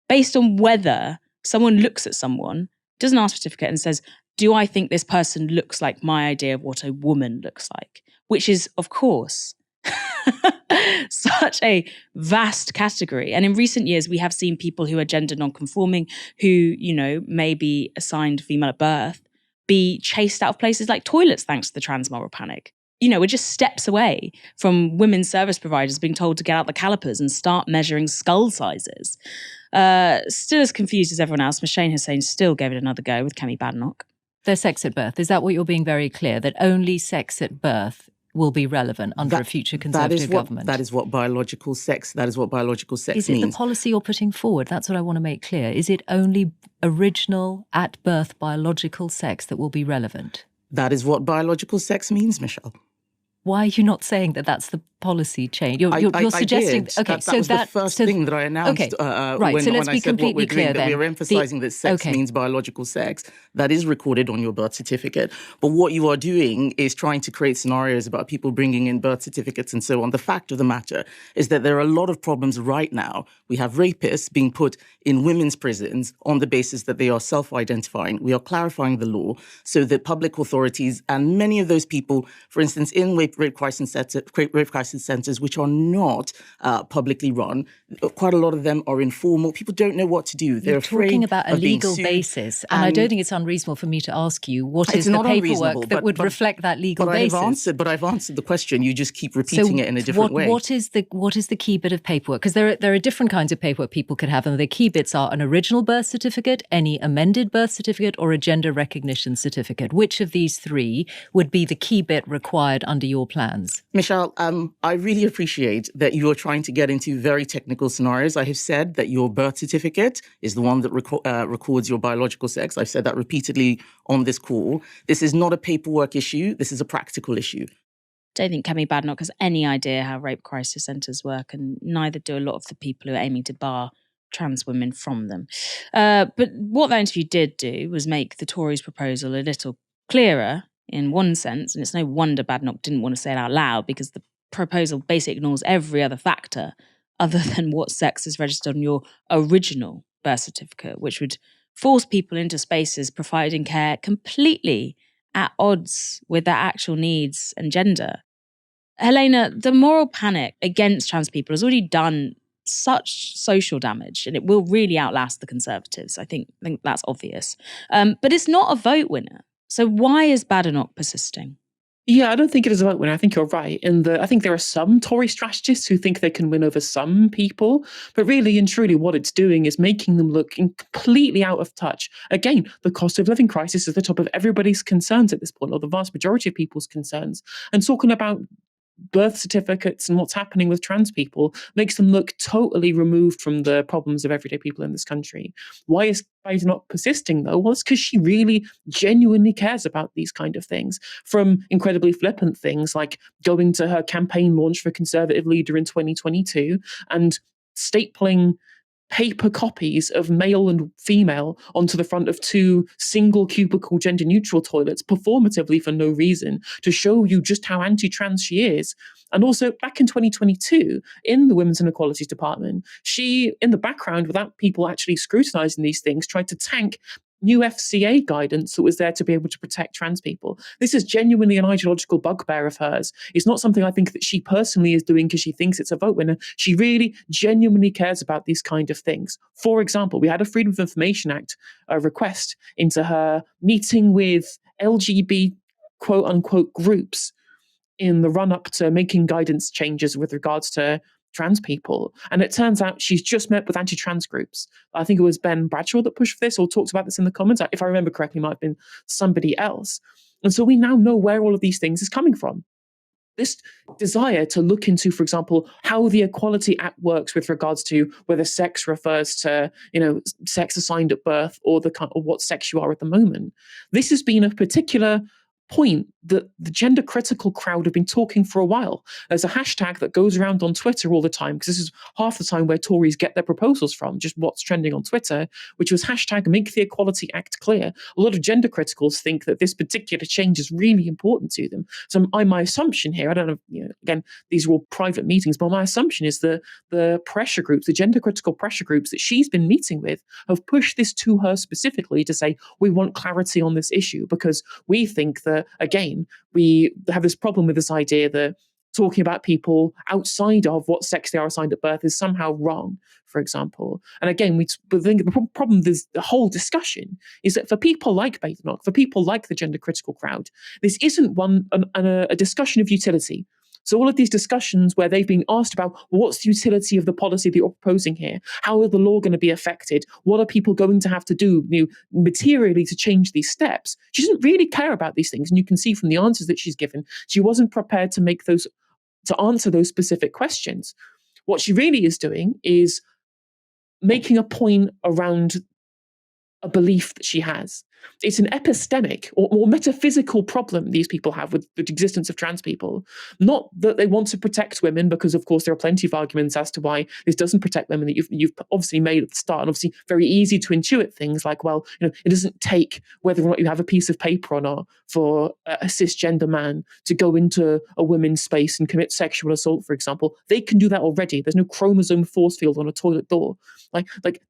based on whether someone looks at someone, does an ask certificate and says, do I think this person looks like my idea of what a woman looks like? Which is, of course, such a vast category. And in recent years, we have seen people who are gender non-conforming, who, may be assigned female at birth, be chased out of places like toilets thanks to the transmoral panic. We're just steps away from women's service providers being told to get out the calipers and start measuring skull sizes. Still as confused as everyone else, Michelle Hussein still gave it another go with Kemi Badenoch. Their sex at birth. Is that what you're being very clear, that only sex at birth will be relevant under a future Conservative government? That is what biological sex means. Is it the policy you're putting forward? That's what I want to make clear. Is it only original at birth biological sex that will be relevant? That is what biological sex means, Michelle. Why are you not saying that that's the policy change? You're suggesting. I did. Okay, that was the first thing that I announced. Okay, right. So let's be completely clear then. We are emphasising that sex means biological sex. That is recorded on your birth certificate. But what you are doing is trying to create scenarios about people bringing in birth certificates and so on. The fact of the matter is that there are a lot of problems right now. We have rapists being put in women's prisons on the basis that they are self-identifying. We are clarifying the law so that public authorities and many of those people, for instance, in rape crisis centres, which are not publicly run, quite a lot of them are informal. People don't know what to do. They're afraid talking about a of being legal sued. basis, and I don't think it's unreasonable for me to ask you what is the paperwork that would reflect that legal basis. I've answered the question. You just keep repeating it in a different way. What is the key bit of paperwork? Because there are different kinds of paperwork people could have, and the key bits are an original birth certificate, any amended birth certificate, or a gender recognition certificate. Which of these three would be the key bit required under your plans? Michelle, I really appreciate that you are trying to get into very technical scenarios. I have said that your birth certificate is the one that records your biological sex. I've said that repeatedly on this call. This is not a paperwork issue. This is a practical issue. Don't think Kemi Badenoch has any idea how rape crisis centres work, and neither do a lot of the people who are aiming to bar trans women from them. But what that interview did do was make the Tories' proposal a little clearer in one sense, and it's no wonder Badenoch didn't want to say it out loud, because the proposal basically ignores every other factor other than what sex is registered on your original birth certificate, which would force people into spaces providing care completely at odds with their actual needs and gender. Helena, the moral panic against trans people has already done such social damage, and it will really outlast the Conservatives. I think that's obvious. But it's not a vote winner. So why is Badenoch persisting? Yeah, I don't think it is a vote winner. I think you're right. I think there are some Tory strategists who think they can win over some people, but really and truly what it's doing is making them look completely out of touch. Again, the cost of living crisis is at the top of everybody's concerns at this point, or the vast majority of people's concerns. And talking about birth certificates and what's happening with trans people makes them look totally removed from the problems of everyday people in this country. Why is Badenoch persisting, though? Well, it's because she really genuinely cares about these kind of things, from incredibly flippant things like going to her campaign launch for Conservative leader in 2022 and stapling paper copies of male and female onto the front of two single cubicle gender neutral toilets performatively for no reason, to show you just how anti-trans she is. And also back in 2022 in the Women's Inequalities Department, she, in the background, without people actually scrutinizing these things, tried to tank new FCA guidance that was there to be able to protect trans people. This is genuinely an ideological bugbear of hers. It's not something I think that she personally is doing because she thinks it's a vote winner. She really genuinely cares about these kind of things. For example, we had a Freedom of Information Act request into her meeting with LGBT quote-unquote groups in the run-up to making guidance changes with regards to trans people. And it turns out she's just met with anti-trans groups. I think it was Ben Bradshaw that pushed for this or talked about this in the comments. If I remember correctly, it might have been somebody else. And so we now know where all of these things is coming from. This desire to look into, for example, how the Equality Act works with regards to whether sex refers to, sex assigned at birth or what sex you are at the moment. This has been a particular point that the gender critical crowd have been talking for a while. There's a hashtag that goes around on Twitter all the time, because this is half the time where Tories get their proposals from, just what's trending on Twitter, which was hashtag Make the Equality Act Clear. A lot of gender criticals think that this particular change is really important to them. So my assumption here, I don't know, again, these are all private meetings, but my assumption is the pressure groups, the gender critical pressure groups that she's been meeting with have pushed this to her specifically to say, we want clarity on this issue, because we think that, again, we have this problem with this idea that talking about people outside of what sex they are assigned at birth is somehow wrong, for example. And again, the problem with the whole discussion is that for people like Badenoch, for people like the gender critical crowd, this isn't a discussion of utility. So all of these discussions where they've been asked about, well, what's the utility of the policy that you're proposing here? How is the law going to be affected? What are people going to have to do materially to change these steps? She doesn't really care about these things. And you can see from the answers that she's given, she wasn't prepared to answer those specific questions. What she really is doing is making a point around a belief that she has. It's an epistemic or metaphysical problem these people have with the existence of trans people. Not that they want to protect women, because of course there are plenty of arguments as to why this doesn't protect women that you've obviously made at the start, and obviously very easy to intuit things like, well, it doesn't take whether or not you have a piece of paper or not for a cisgender man to go into a women's space and commit sexual assault, for example. They can do that already. There's no chromosome force field on a toilet door.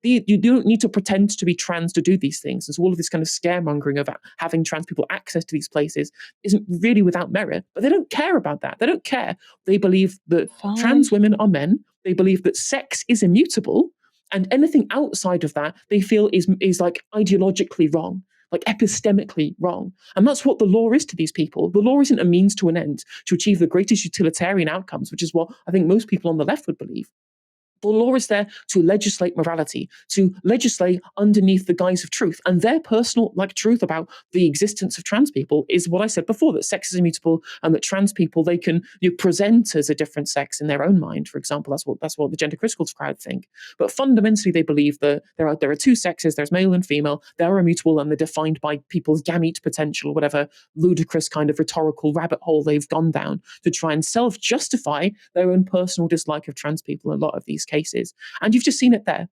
You don't need to pretend to be trans to do these things. And so all of this kind of scaremongering of having trans people access to these places isn't really without merit. But they don't care about that. They don't care. They believe that trans women are men. They believe that sex is immutable. And anything outside of that, they feel is like ideologically wrong, like epistemically wrong. And that's what the law is to these people. The law isn't a means to an end to achieve the greatest utilitarian outcomes, which is what I think most people on the left would believe. The law is there to legislate morality, to legislate underneath the guise of truth. And their personal truth about the existence of trans people is what I said before, that sex is immutable and that trans people, they can present as a different sex in their own mind, for example. That's what the gender critical crowd think. But fundamentally, they believe that there are two sexes, there's male and female, they're immutable and they're defined by people's gamete potential, or whatever ludicrous kind of rhetorical rabbit hole they've gone down to try and self-justify their own personal dislike of trans people in a lot of these cases. And you've just seen it there.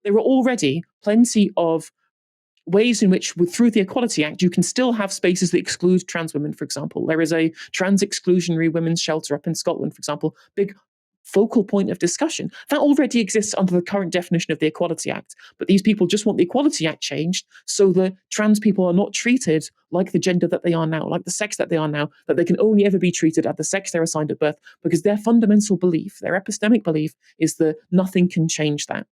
There are already plenty of ways in which, through the Equality Act, you can still have spaces that exclude trans women, for example. There is a trans exclusionary women's shelter up in Scotland, for example, big focal point of discussion. That already exists under the current definition of the Equality Act. But these people just want the Equality Act changed so that trans people are not treated like the gender that they are now, like the sex that they are now, that they can only ever be treated at the sex they're assigned at birth, because their fundamental belief, their epistemic belief, is that nothing can change that.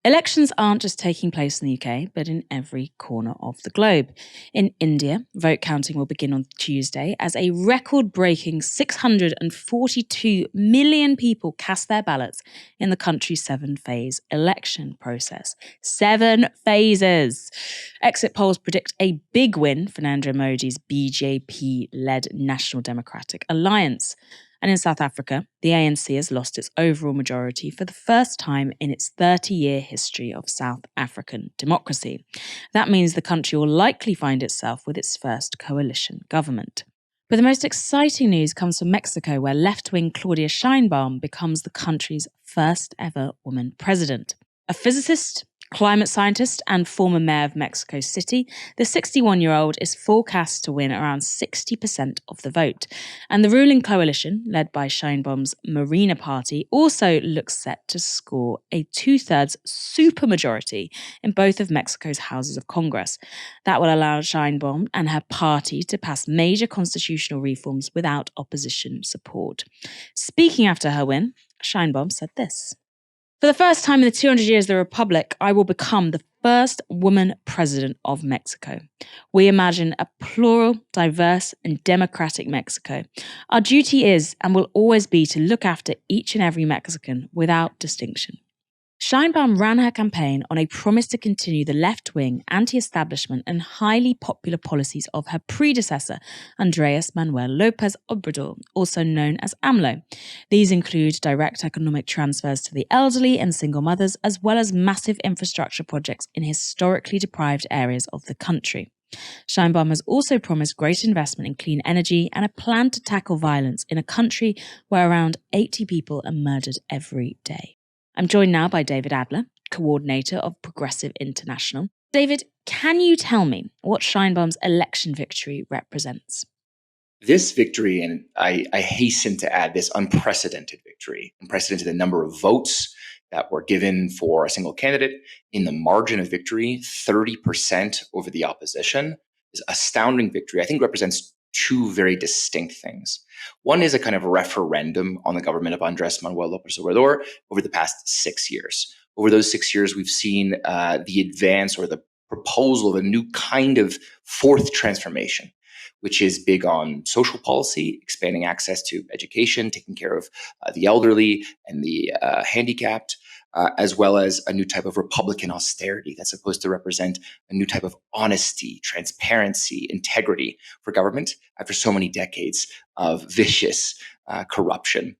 Elections aren't just taking place in the UK, but in every corner of the globe. In India, vote counting will begin on Tuesday as a record-breaking 642 million people cast their ballots in the country's 7-phase election process. 7 phases! Exit polls predict a big win for Narendra Modi's BJP-led National Democratic Alliance. And in South Africa, the ANC has lost its overall majority for the first time in its 30-year history of South African democracy. That means the country will likely find itself with its first coalition government. But the most exciting news comes from Mexico, where left-wing Claudia Sheinbaum becomes the country's first ever woman president. A physicist, climate scientist and former mayor of Mexico City, the 61-year-old is forecast to win around 60% of the vote. And the ruling coalition, led by Sheinbaum's Morena party, also looks set to score a 2/3 supermajority in both of Mexico's houses of Congress. That will allow Sheinbaum and her party to pass major constitutional reforms without opposition support. Speaking after her win, Sheinbaum said this: "For the first time in the 200 years of the Republic, I will become the first woman president of Mexico. We imagine a plural, diverse, and democratic Mexico. Our duty is and will always be to look after each and every Mexican without distinction." Sheinbaum ran her campaign on a promise to continue the left-wing, anti-establishment and highly popular policies of her predecessor, Andrés Manuel López Obrador, also known as AMLO. These include direct economic transfers to the elderly and single mothers, as well as massive infrastructure projects in historically deprived areas of the country. Sheinbaum has also promised greater investment in clean energy and a plan to tackle violence in a country where around 80 people are murdered every day. I'm joined now by David Adler, coordinator of Progressive International. David, can you tell me what Sheinbaum's election victory represents? This victory, and I hasten to add this unprecedented victory, unprecedented the number of votes that were given for a single candidate in the margin of victory, 30% over the opposition, is astounding victory. I think represents two very distinct things. One is a kind of referendum on the government of Andrés Manuel López Obrador over the past 6 years. Over those 6 years, we've seen the advance or the proposal of a new kind of fourth transformation, which is big on social policy, expanding access to education, taking care of the elderly and the handicapped, as well as a new type of Republican austerity that's supposed to represent a new type of honesty, transparency, integrity for government after so many decades of vicious corruption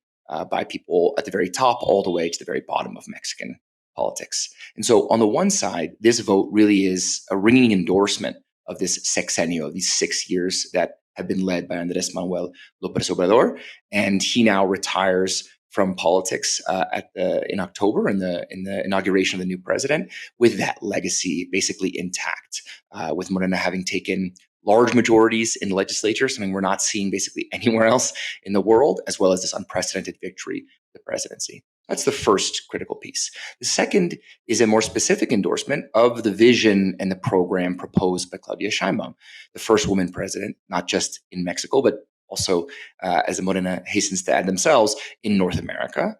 by people at the very top all the way to the very bottom of Mexican politics. And so on the one side, this vote really is a ringing endorsement of this sexenio, these 6 years that have been led by Andrés Manuel López Obrador, and he now retires from politics in October in the inauguration of the new president, with that legacy basically intact, with Morena having taken large majorities in the legislature, something we're not seeing basically anywhere else in the world, as well as this unprecedented victory, the presidency. That's the first critical piece. The second is a more specific endorsement of the vision and the program proposed by Claudia Sheinbaum, the first woman president, not just in Mexico, but also, as the Morena hastens to add themselves, in North America,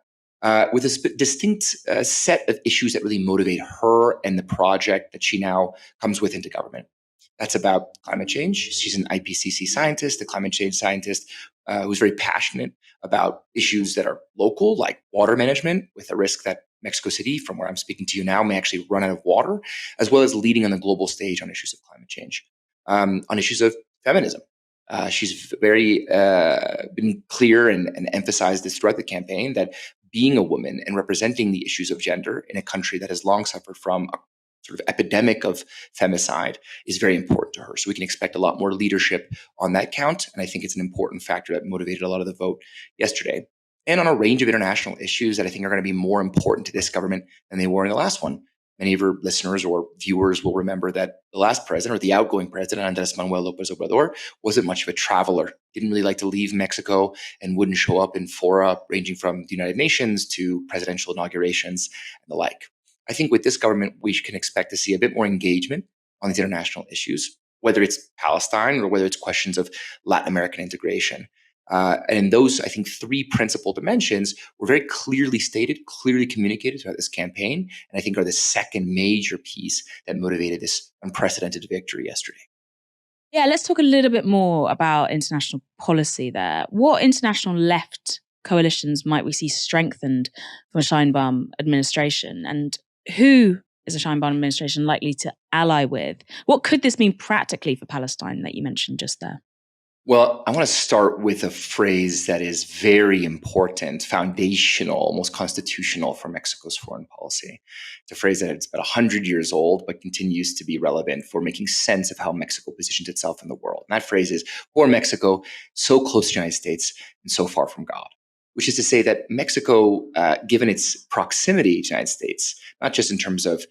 with a distinct set of issues that really motivate her and the project that she now comes with into government. That's about climate change. She's an IPCC scientist, a climate change scientist who's very passionate about issues that are local, like water management, with the risk that Mexico City, from where I'm speaking to you now, may actually run out of water, as well as leading on the global stage on issues of climate change, on issues of feminism. She's very been clear and emphasized this throughout the campaign that being a woman and representing the issues of gender in a country that has long suffered from a sort of epidemic of femicide is very important to her. So we can expect a lot more leadership on that count. And I think it's an important factor that motivated a lot of the vote yesterday. And on a range of international issues that I think are going to be more important to this government than they were in the last one. Many of your listeners or viewers will remember that the last president, or the outgoing president, Andrés Manuel López Obrador, wasn't much of a traveler, didn't really like to leave Mexico, and wouldn't show up in fora ranging from the United Nations to presidential inaugurations and the like. I think with this government, we can expect to see a bit more engagement on these international issues, whether it's Palestine or whether it's questions of Latin American integration. And those, I think, three principal dimensions were very clearly stated, clearly communicated throughout this campaign, and I think are the second major piece that motivated this unprecedented victory yesterday. Yeah, let's talk a little bit more about international policy there. What international left coalitions might we see strengthened from a Sheinbaum administration? And who is a Sheinbaum administration likely to ally with? What could this mean practically for Palestine that you mentioned just there? Well, I want to start with a phrase that is very important, foundational, almost constitutional for Mexico's foreign policy. It's a phrase that is about 100 years old, but continues to be relevant for making sense of how Mexico positions itself in the world. And that phrase is, for Mexico, so close to the United States and so far from God. Which is to say that Mexico, given its proximity to the United States, not just in terms of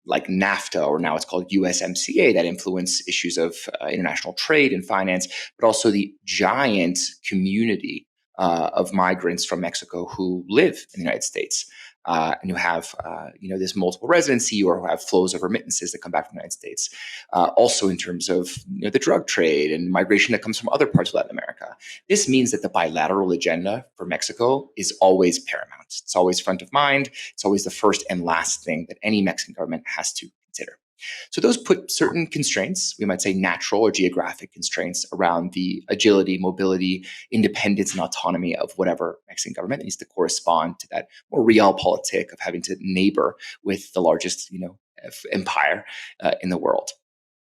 like NAFTA, or now it's called USMCA, that influence issues of international trade and finance, but also the giant community of migrants from Mexico who live in the United States and who have this multiple residency, or who have flows of remittances that come back from the United States. Also in terms of the drug trade and migration that comes from other parts of Latin America. This means that the bilateral agenda for Mexico is always paramount. It's always front of mind. It's always the first and last thing that any Mexican government has to consider. So those put certain constraints, we might say natural or geographic constraints, around the agility, mobility, independence, and autonomy of whatever Mexican government needs to correspond to that more realpolitik of having to neighbor with the largest, empire in the world.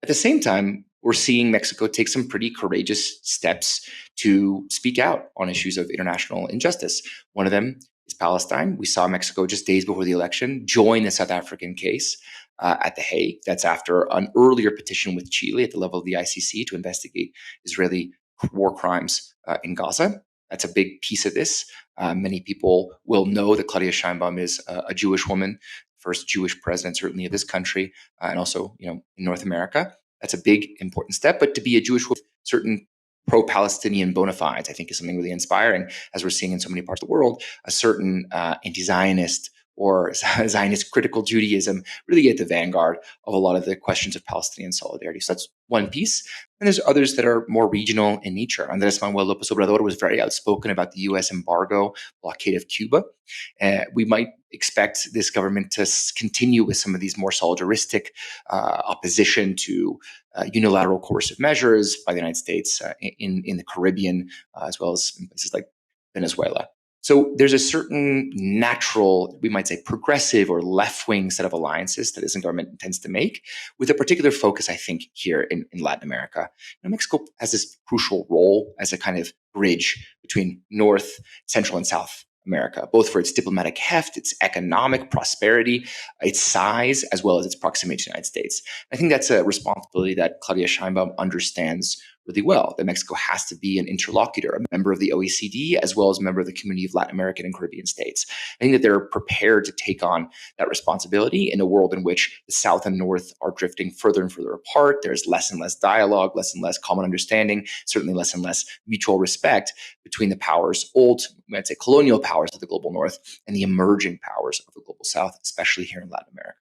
At the same time, we're seeing Mexico take some pretty courageous steps to speak out on issues of international injustice. One of them is Palestine. We saw Mexico just days before the election join the South African case at The Hague. That's after an earlier petition with Chile at the level of the ICC to investigate Israeli war crimes in Gaza. That's a big piece of this. Many people will know that Claudia Sheinbaum is a Jewish woman, first Jewish president, certainly of this country, and also, in North America. That's a big, important step. But to be a Jewish woman, certain pro-Palestinian bona fides, I think, is something really inspiring, as we're seeing in so many parts of the world. A certain anti-Zionist or Zionist critical Judaism really at the vanguard of a lot of the questions of Palestinian solidarity. So that's one piece. And there's others that are more regional in nature. Andrés Manuel López Obrador was very outspoken about the U.S. embargo blockade of Cuba. We might expect this government to continue with some of these more solidaristic opposition to unilateral coercive measures by the United States in the Caribbean, as well as in places like Venezuela. So there's a certain natural, we might say, progressive or left-wing set of alliances that this government intends to make, with a particular focus, I think, here in Latin America. Mexico has this crucial role as a kind of bridge between North, Central, and South America, both for its diplomatic heft, its economic prosperity, its size, as well as its proximity to the United States. I think that's a responsibility that Claudia Sheinbaum understands really well, that Mexico has to be an interlocutor, a member of the OECD, as well as a member of the community of Latin American and Caribbean states. I think that they're prepared to take on that responsibility in a world in which the South and North are drifting further and further apart. There's less and less dialogue, less and less common understanding, certainly less and less mutual respect between the powers, old, I'd say colonial powers of the global North, and the emerging powers of the global South, especially here in Latin America.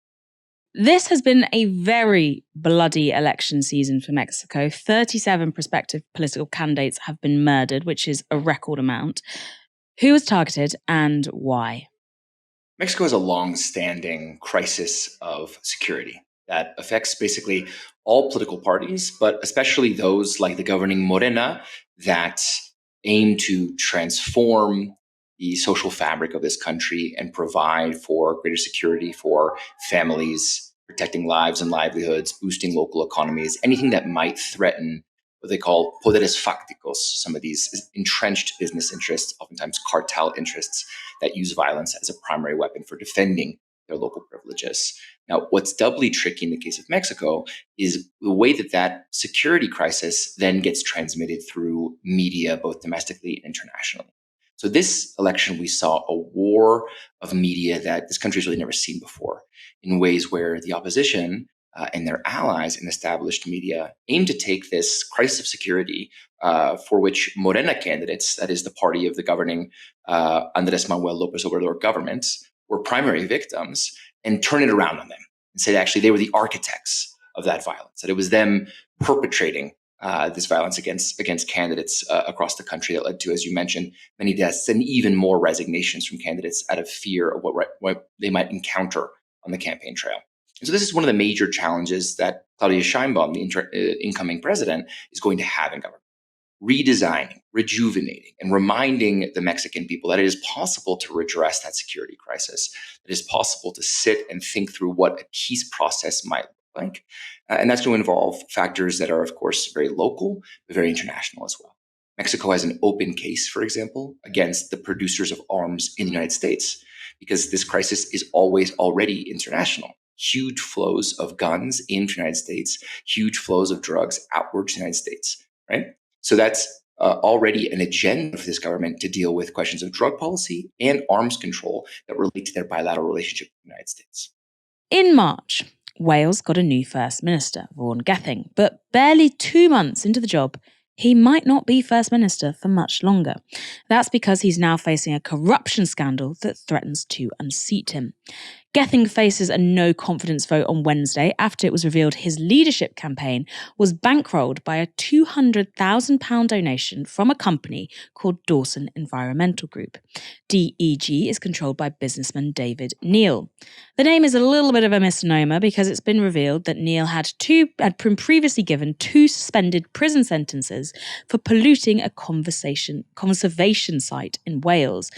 This has been a very bloody election season for Mexico. 37 prospective political candidates have been murdered, which is a record amount. Who was targeted and why? Mexico has a long-standing crisis of security that affects basically all political parties, but especially those like the governing Morena that aim to transform the social fabric of this country and provide for greater security for families, protecting lives and livelihoods, boosting local economies, anything that might threaten what they call poderes fácticos, some of these entrenched business interests, oftentimes cartel interests, that use violence as a primary weapon for defending their local privileges. Now, what's doubly tricky in the case of Mexico is the way that that security crisis then gets transmitted through media, both domestically and internationally. So this election, we saw a war of media that this country's really never seen before, in ways where the opposition and their allies in established media aim to take this crisis of security for which Morena candidates, that is the party of the governing Andrés Manuel López Obrador government, were primary victims, and turn it around on them and say actually they were the architects of that violence, that it was them perpetrating this violence against candidates across the country that led to, as you mentioned, many deaths and even more resignations from candidates out of fear of what they might encounter on the campaign trail. And so this is one of the major challenges that Claudia Sheinbaum, the incoming president, is going to have in government. Redesigning, rejuvenating, and reminding the Mexican people that it is possible to redress that security crisis. It is possible to sit and think through what a peace process might look like. And that's going to involve factors that are, of course, very local, but very international as well. Mexico has an open case, for example, against the producers of arms in the United States, because this crisis is already international. Huge flows of guns into the United States, huge flows of drugs outward to the United States, right? So that's already an agenda for this government to deal with questions of drug policy and arms control that relate to their bilateral relationship with the United States. In March, Wales got a new First Minister, Vaughan Gething, but barely 2 months into the job, he might not be First Minister for much longer. That's because he's now facing a corruption scandal that threatens to unseat him. Gething faces a no-confidence vote on Wednesday after it was revealed his leadership campaign was bankrolled by a £200,000 donation from a company called Dawson Environmental Group. DEG is controlled by businessman David Neil. The name is a little bit of a misnomer because it's been revealed that Neil had previously given 2 suspended prison sentences for polluting a conservation site in Wales.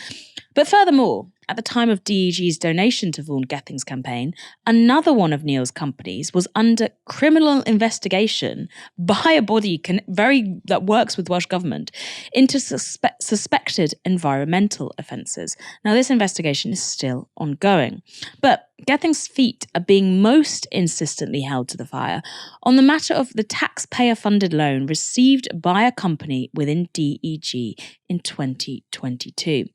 But furthermore, at the time of DEG's donation to Vaughan Gething's campaign, another one of Neil's companies was under criminal investigation by a body that works with Welsh Government into suspected environmental offences. Now, this investigation is still ongoing. But Gething's feet are being most insistently held to the fire on the matter of the taxpayer-funded loan received by a company within DEG in 2022.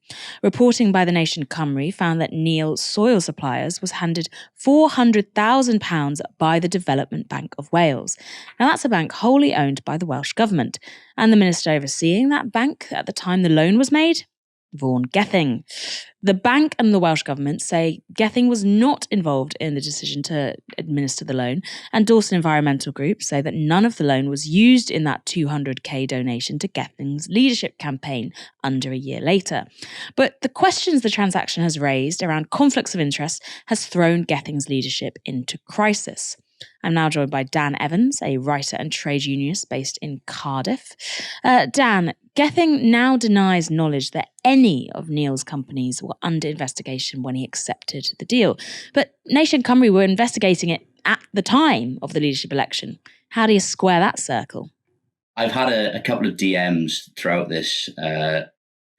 Reporting by The Nation Cymru found that Neil Soil Suppliers was handed £400,000 by the Development Bank of Wales. Now, that's a bank wholly owned by the Welsh Government. And the minister overseeing that bank at the time the loan was made? Vaughan Gething. The bank and the Welsh Government say Gething was not involved in the decision to administer the loan, and Dawson Environmental Group say that none of the loan was used in that £200,000 donation to Gething's leadership campaign under a year later. But the questions the transaction has raised around conflicts of interest has thrown Gething's leadership into crisis. I'm now joined by Dan Evans, a writer and trade unionist based in Cardiff. Dan, Gething now denies knowledge that any of Neil's companies were under investigation when he accepted the deal. But Nation Cymru were investigating it at the time of the leadership election. How do you square that circle? I've had a couple of DMs throughout this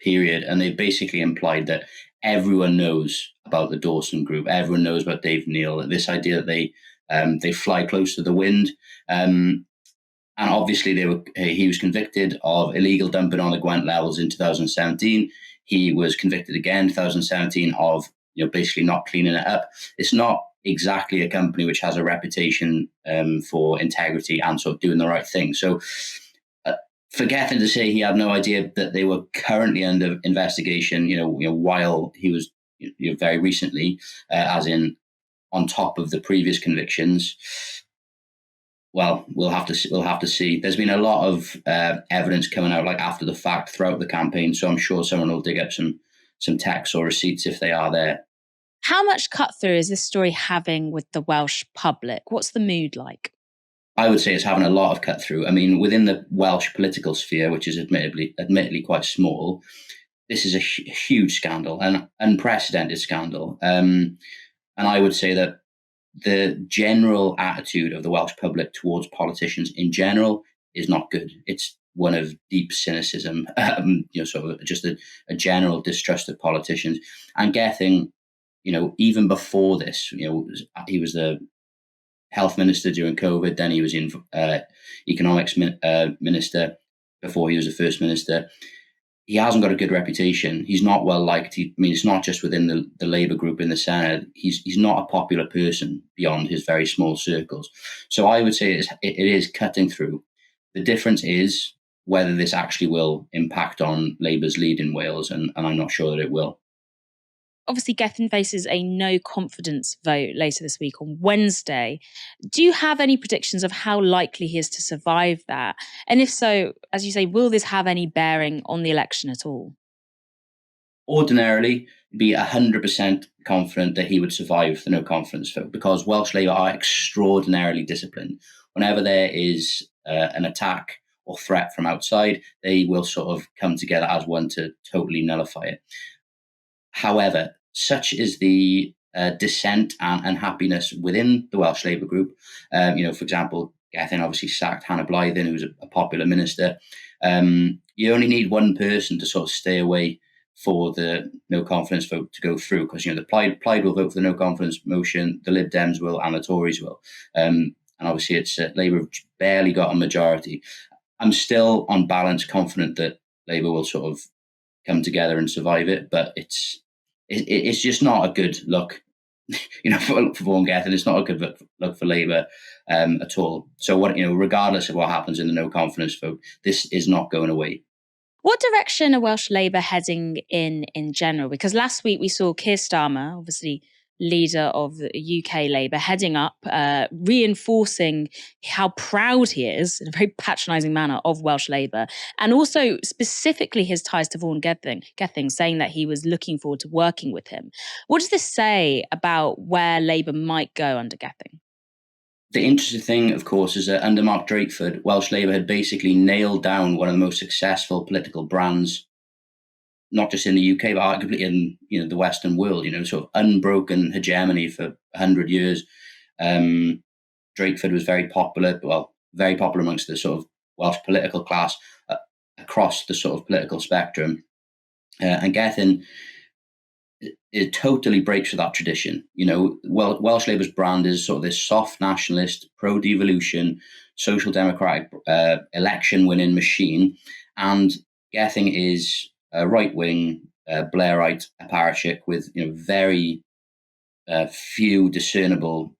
period, and they've basically implied that everyone knows about the Dawson Group, everyone knows about Dave Neil, this idea that they fly close to the wind. And obviously he was convicted of illegal dumping on the Gwent levels in 2017. He was convicted again in 2017 of basically not cleaning it up. It's not exactly a company which has a reputation for integrity and sort of doing the right thing. So for Gething to say he had no idea that they were currently under investigation, while he was very recently, as in on top of the previous convictions. Well, we'll have to see. There's been a lot of evidence coming out like after the fact throughout the campaign, so I'm sure someone will dig up some texts or receipts if they are there. How much cut through is this story having with the Welsh public? What's the mood like? I would say it's having a lot of cut through. I mean, within the Welsh political sphere, which is admittedly quite small, this is a huge scandal, an unprecedented scandal. And I would say that the general attitude of the Welsh public towards politicians in general is not good. It's one of deep cynicism, sort of just a general distrust of politicians. And Gethin, even before this, he was the health minister during COVID, then he was in economics minister before he was the first minister. He hasn't got a good reputation. He's not well liked. It's not just within the Labour group in the Senate. He's not a popular person beyond his very small circles. So I would say it is cutting through. The difference is whether this actually will impact on Labour's lead in Wales, and I'm not sure that it will. Obviously, Gethin faces a no confidence vote later this week on Wednesday. Do you have any predictions of how likely he is to survive that? And if so, as you say, will this have any bearing on the election at all? Ordinarily, be 100% confident that he would survive the no confidence vote, because Welsh Labour are extraordinarily disciplined. Whenever there is an attack or threat from outside, they will sort of come together as one to totally nullify it. However, such is the dissent and unhappiness within the Welsh Labour group. For example, Gethin obviously sacked Hannah Blythen, who's a popular minister. You only need one person to sort of stay away for the no confidence vote to go through, because the Plaid will vote for the no confidence motion, the Lib Dems will, and the Tories will. And obviously, it's Labour have barely got a majority. I'm still, on balance, confident that Labour will sort of come together and survive it, but it's just not a good look, for Vaughan Gethin. It's not a good look for Labour at all. So regardless of what happens in the no confidence vote, this is not going away. What direction are Welsh Labour heading in general? Because last week we saw Keir Starmer, obviously leader of UK Labour, heading up, reinforcing how proud he is, in a very patronising manner, of Welsh Labour, and also specifically his ties to Vaughan Gething, saying that he was looking forward to working with him. What does this say about where Labour might go under Gething? The interesting thing, of course, is that under Mark Drakeford, Welsh Labour had basically nailed down one of the most successful political brands, not just in the UK, but arguably in the Western world. Sort of unbroken hegemony for 100 years. Drakeford was very popular amongst the sort of Welsh political class across the sort of political spectrum. And Gethin, it totally breaks with that tradition. Welsh Labour's brand is sort of this soft nationalist, pro-devolution, social democratic election-winning machine, and Gething is a right-wing Blairite apparatchik with very few discernible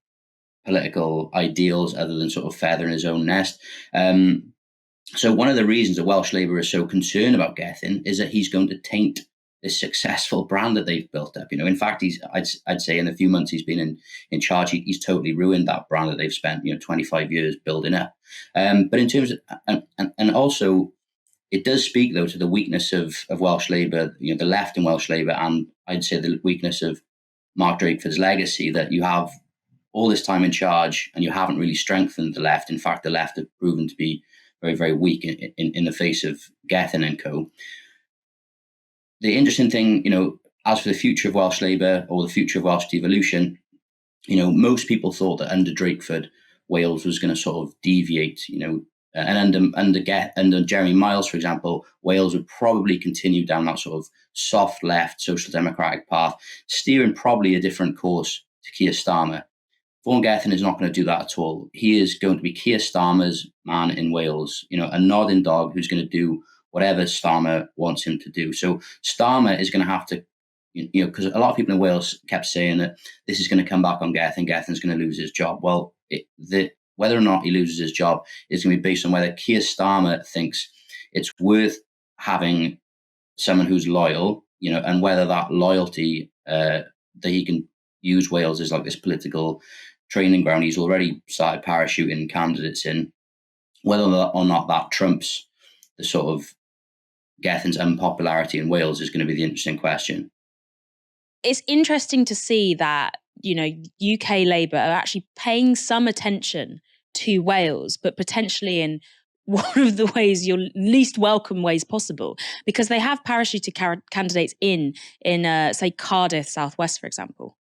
political ideals other than sort of feather in his own nest. So one of the reasons that Welsh Labour is so concerned about Gethin is that he's going to taint this successful brand that they've built up. In fact, I'd say in the few months he's been in charge, he's totally ruined that brand that they've spent 25 years building up. But in terms of, and also it does speak though to the weakness of Welsh Labour, the left in Welsh Labour, and I'd say the weakness of Mark Drakeford's legacy, that you have all this time in charge and you haven't really strengthened the left. In fact, the left have proven to be very, very weak in the face of Gethin and co. The interesting thing, as for the future of Welsh Labour or the future of Welsh devolution, most people thought that under Drakeford, Wales was going to sort of deviate, and under Jeremy Miles, for example, Wales would probably continue down that sort of soft left social democratic path, steering probably a different course to Keir Starmer. Vaughan Gethin is not going to do that at all. He is going to be Keir Starmer's man in Wales, a nodding dog who's going to do whatever Starmer wants him to do. So Starmer is going to have to, because a lot of people in Wales kept saying that this is going to come back on Gethin, Gethin's going to lose his job. Well, whether or not he loses his job is going to be based on whether Keir Starmer thinks it's worth having someone who's loyal, and whether that loyalty, that he can use Wales as like this political training ground he's already started parachuting candidates in, whether or not that trumps the sort of Gethin's unpopularity in Wales is going to be the interesting question. It's interesting to see that, UK Labour are actually paying some attention to Wales, but potentially in one of the ways, your least welcome ways possible, because they have parachuted candidates in say, Cardiff Southwest, for example.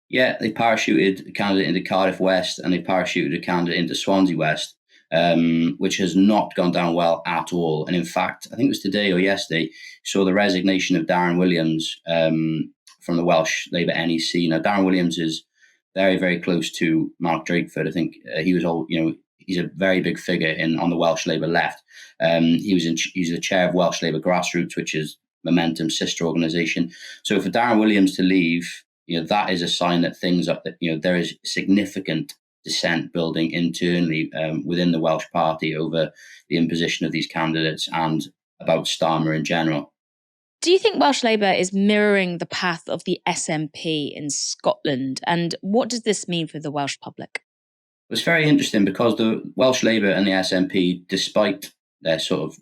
Yeah, they parachuted a candidate into Cardiff West and they parachuted a candidate into Swansea West, which has not gone down well at all. And in fact, I think it was today or yesterday, saw the resignation of Darren Williams from the Welsh Labour NEC. Now, Darren Williams is very, very close to Mark Drakeford. I think he was he's a very big figure on the Welsh Labour left. He's the chair of Welsh Labour Grassroots, which is Momentum's sister organisation. So for Darren Williams to leave, that is a sign that there is significant dissent building internally within the Welsh Party over the imposition of these candidates and about Starmer in general. Do you think Welsh Labour is mirroring the path of the SNP in Scotland? And what does this mean for the Welsh public? It's very interesting because the Welsh Labour and the SNP, despite their sort of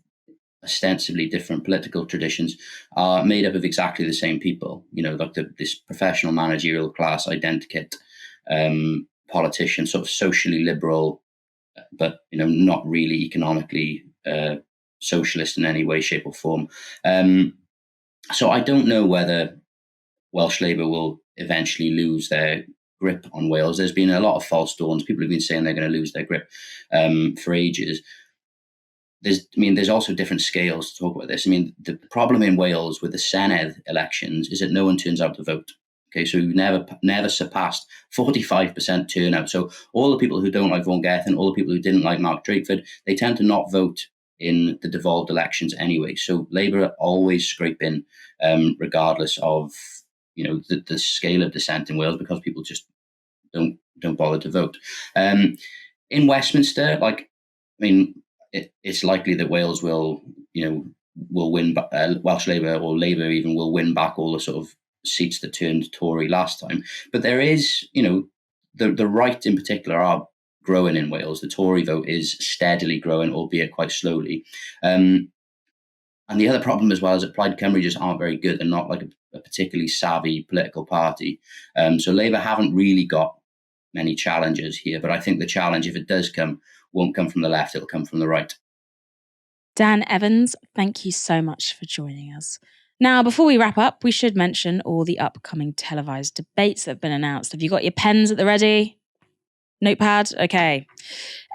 ostensibly different political traditions, are made up of exactly the same people. Like this professional managerial class identikit politician, sort of socially liberal, but not really economically socialist in any way, shape, or form. So I don't know whether Welsh Labour will eventually lose their grip on Wales. There's been a lot of false dawns. People have been saying they're going to lose their grip for ages. There's also different scales to talk about this. The problem in Wales with the Senedd elections is that no one turns out to vote. Okay, so we've never surpassed 45% turnout. So all the people who don't like Vaughan Gething, all the people who didn't like Mark Drakeford, they tend to not vote in the devolved elections anyway. So Labour always scrape in, regardless of the scale of dissent in Wales, because people just don't bother to vote. In Westminster, it's likely that Wales will win. Welsh Labour or Labour even will win back all the sort of seats that turned Tory last time. But there is, the right in particular are growing in Wales. The Tory vote is steadily growing, albeit quite slowly. And the other problem as well is that Plaid Cymru just aren't very good. They're not like a particularly savvy political party. So Labour haven't really got many challenges here. But I think the challenge, if it does come, won't come from the left, it'll come from the right. Dan Evans, thank you so much for joining us. Now, before we wrap up, we should mention all the upcoming televised debates that have been announced. Have you got your pens at the ready? Notepad? Okay.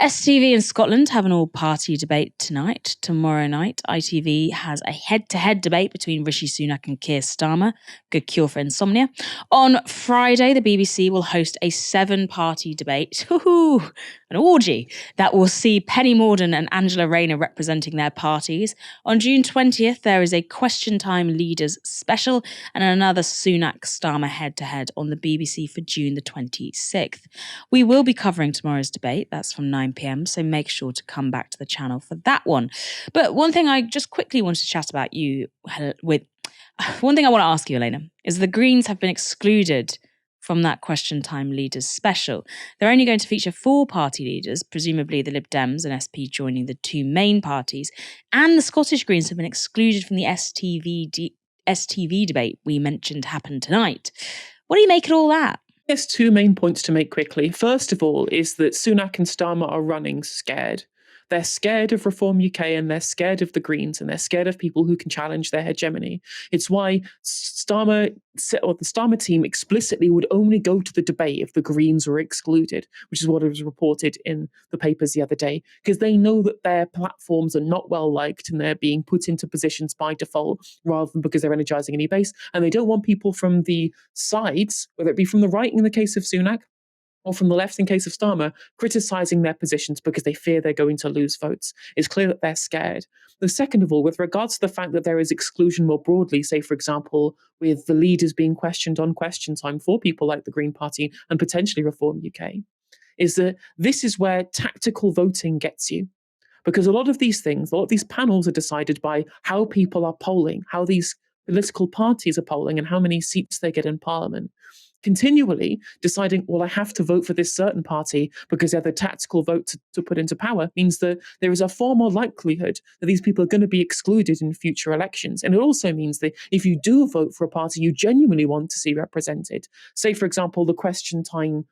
STV in Scotland have an all-party debate tonight. Tomorrow night, ITV has a head-to-head debate between Rishi Sunak and Keir Starmer. Good cure for insomnia. On Friday, the BBC will host a 7-party debate. An orgy that will see Penny Mordaunt and Angela Rayner representing their parties. On June 20th, there is a Question Time Leaders special and another Sunak-Starmer head-to-head on the BBC for June the 26th. We will be covering tomorrow's debate. That's from 9 p.m, so make sure to come back to the channel for that one. But one thing I just quickly wanted to chat about one thing I want to ask you, Elena, is the Greens have been excluded from that Question Time Leaders special. They're only going to feature 4 party leaders, presumably the Lib Dems and SP joining the 2 main parties, and the Scottish Greens have been excluded from the STV debate we mentioned happened tonight. What do you make of all that? There's 2 main points to make quickly. First of all is that Sunak and Starmer are running scared. They're scared of Reform UK and they're scared of the Greens and they're scared of people who can challenge their hegemony. It's why the Starmer team explicitly would only go to the debate if the Greens were excluded, which is what was reported in the papers the other day, because they know that their platforms are not well liked and they're being put into positions by default rather than because they're energizing any base. And they don't want people from the sides, whether it be from the right in the case of Sunak, or from the left in case of Starmer, criticising their positions because they fear they're going to lose votes. It's clear that they're scared. The second of all, with regards to the fact that there is exclusion more broadly, say, for example, with the leaders being questioned on Question Time for people like the Green Party and potentially Reform UK, is that this is where tactical voting gets you. Because a lot of these panels are decided by how people are polling, how these political parties are polling and how many seats they get in Parliament. Continually deciding, well, I have to vote for this certain party because they're the tactical vote to put into power means that there is a far more likelihood that these people are going to be excluded in future elections. And it also means that if you do vote for a party you genuinely want to see represented, say, for example, the Question Time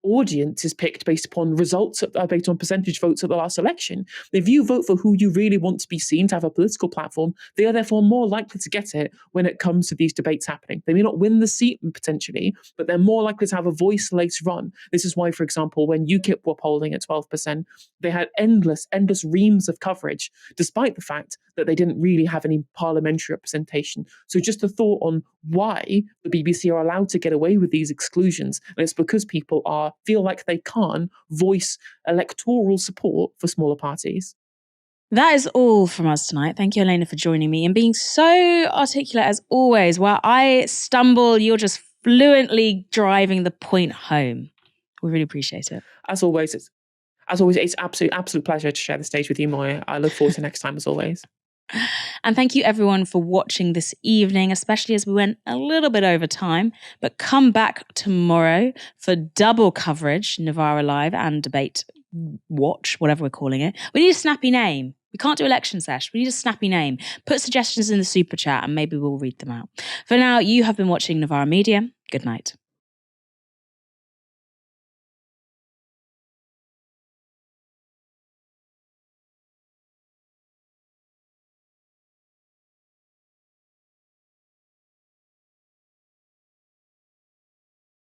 audience is picked based upon results, based on percentage votes at the last election. If you vote for who you really want to be seen to have a political platform, they are therefore more likely to get it when it comes to these debates happening. They may not win the seat potentially, but they're more likely to have a voice later on. This is why, for example, when UKIP were polling at 12%, they had endless reams of coverage, despite the fact that they didn't really have any parliamentary representation. So just a thought on why the BBC are allowed to get away with these exclusions, and it's because people feel like they can't voice electoral support for smaller parties. That is all from us tonight. Thank you, Helena, for joining me and being so articulate as always. While I stumble, you're just fluently driving the point home. We really appreciate it. As always, it's absolute pleasure to share the stage with you, Moya. I look forward to next time, as always. And thank you everyone for watching this evening, especially as we went a little bit over time. But come back tomorrow for double coverage, Novara Live and Debate Watch, whatever we're calling it. We need a snappy name. We can't do election sesh. We need a snappy name. Put suggestions in the super chat and maybe we'll read them out. For now, you have been watching Novara Media. Good night.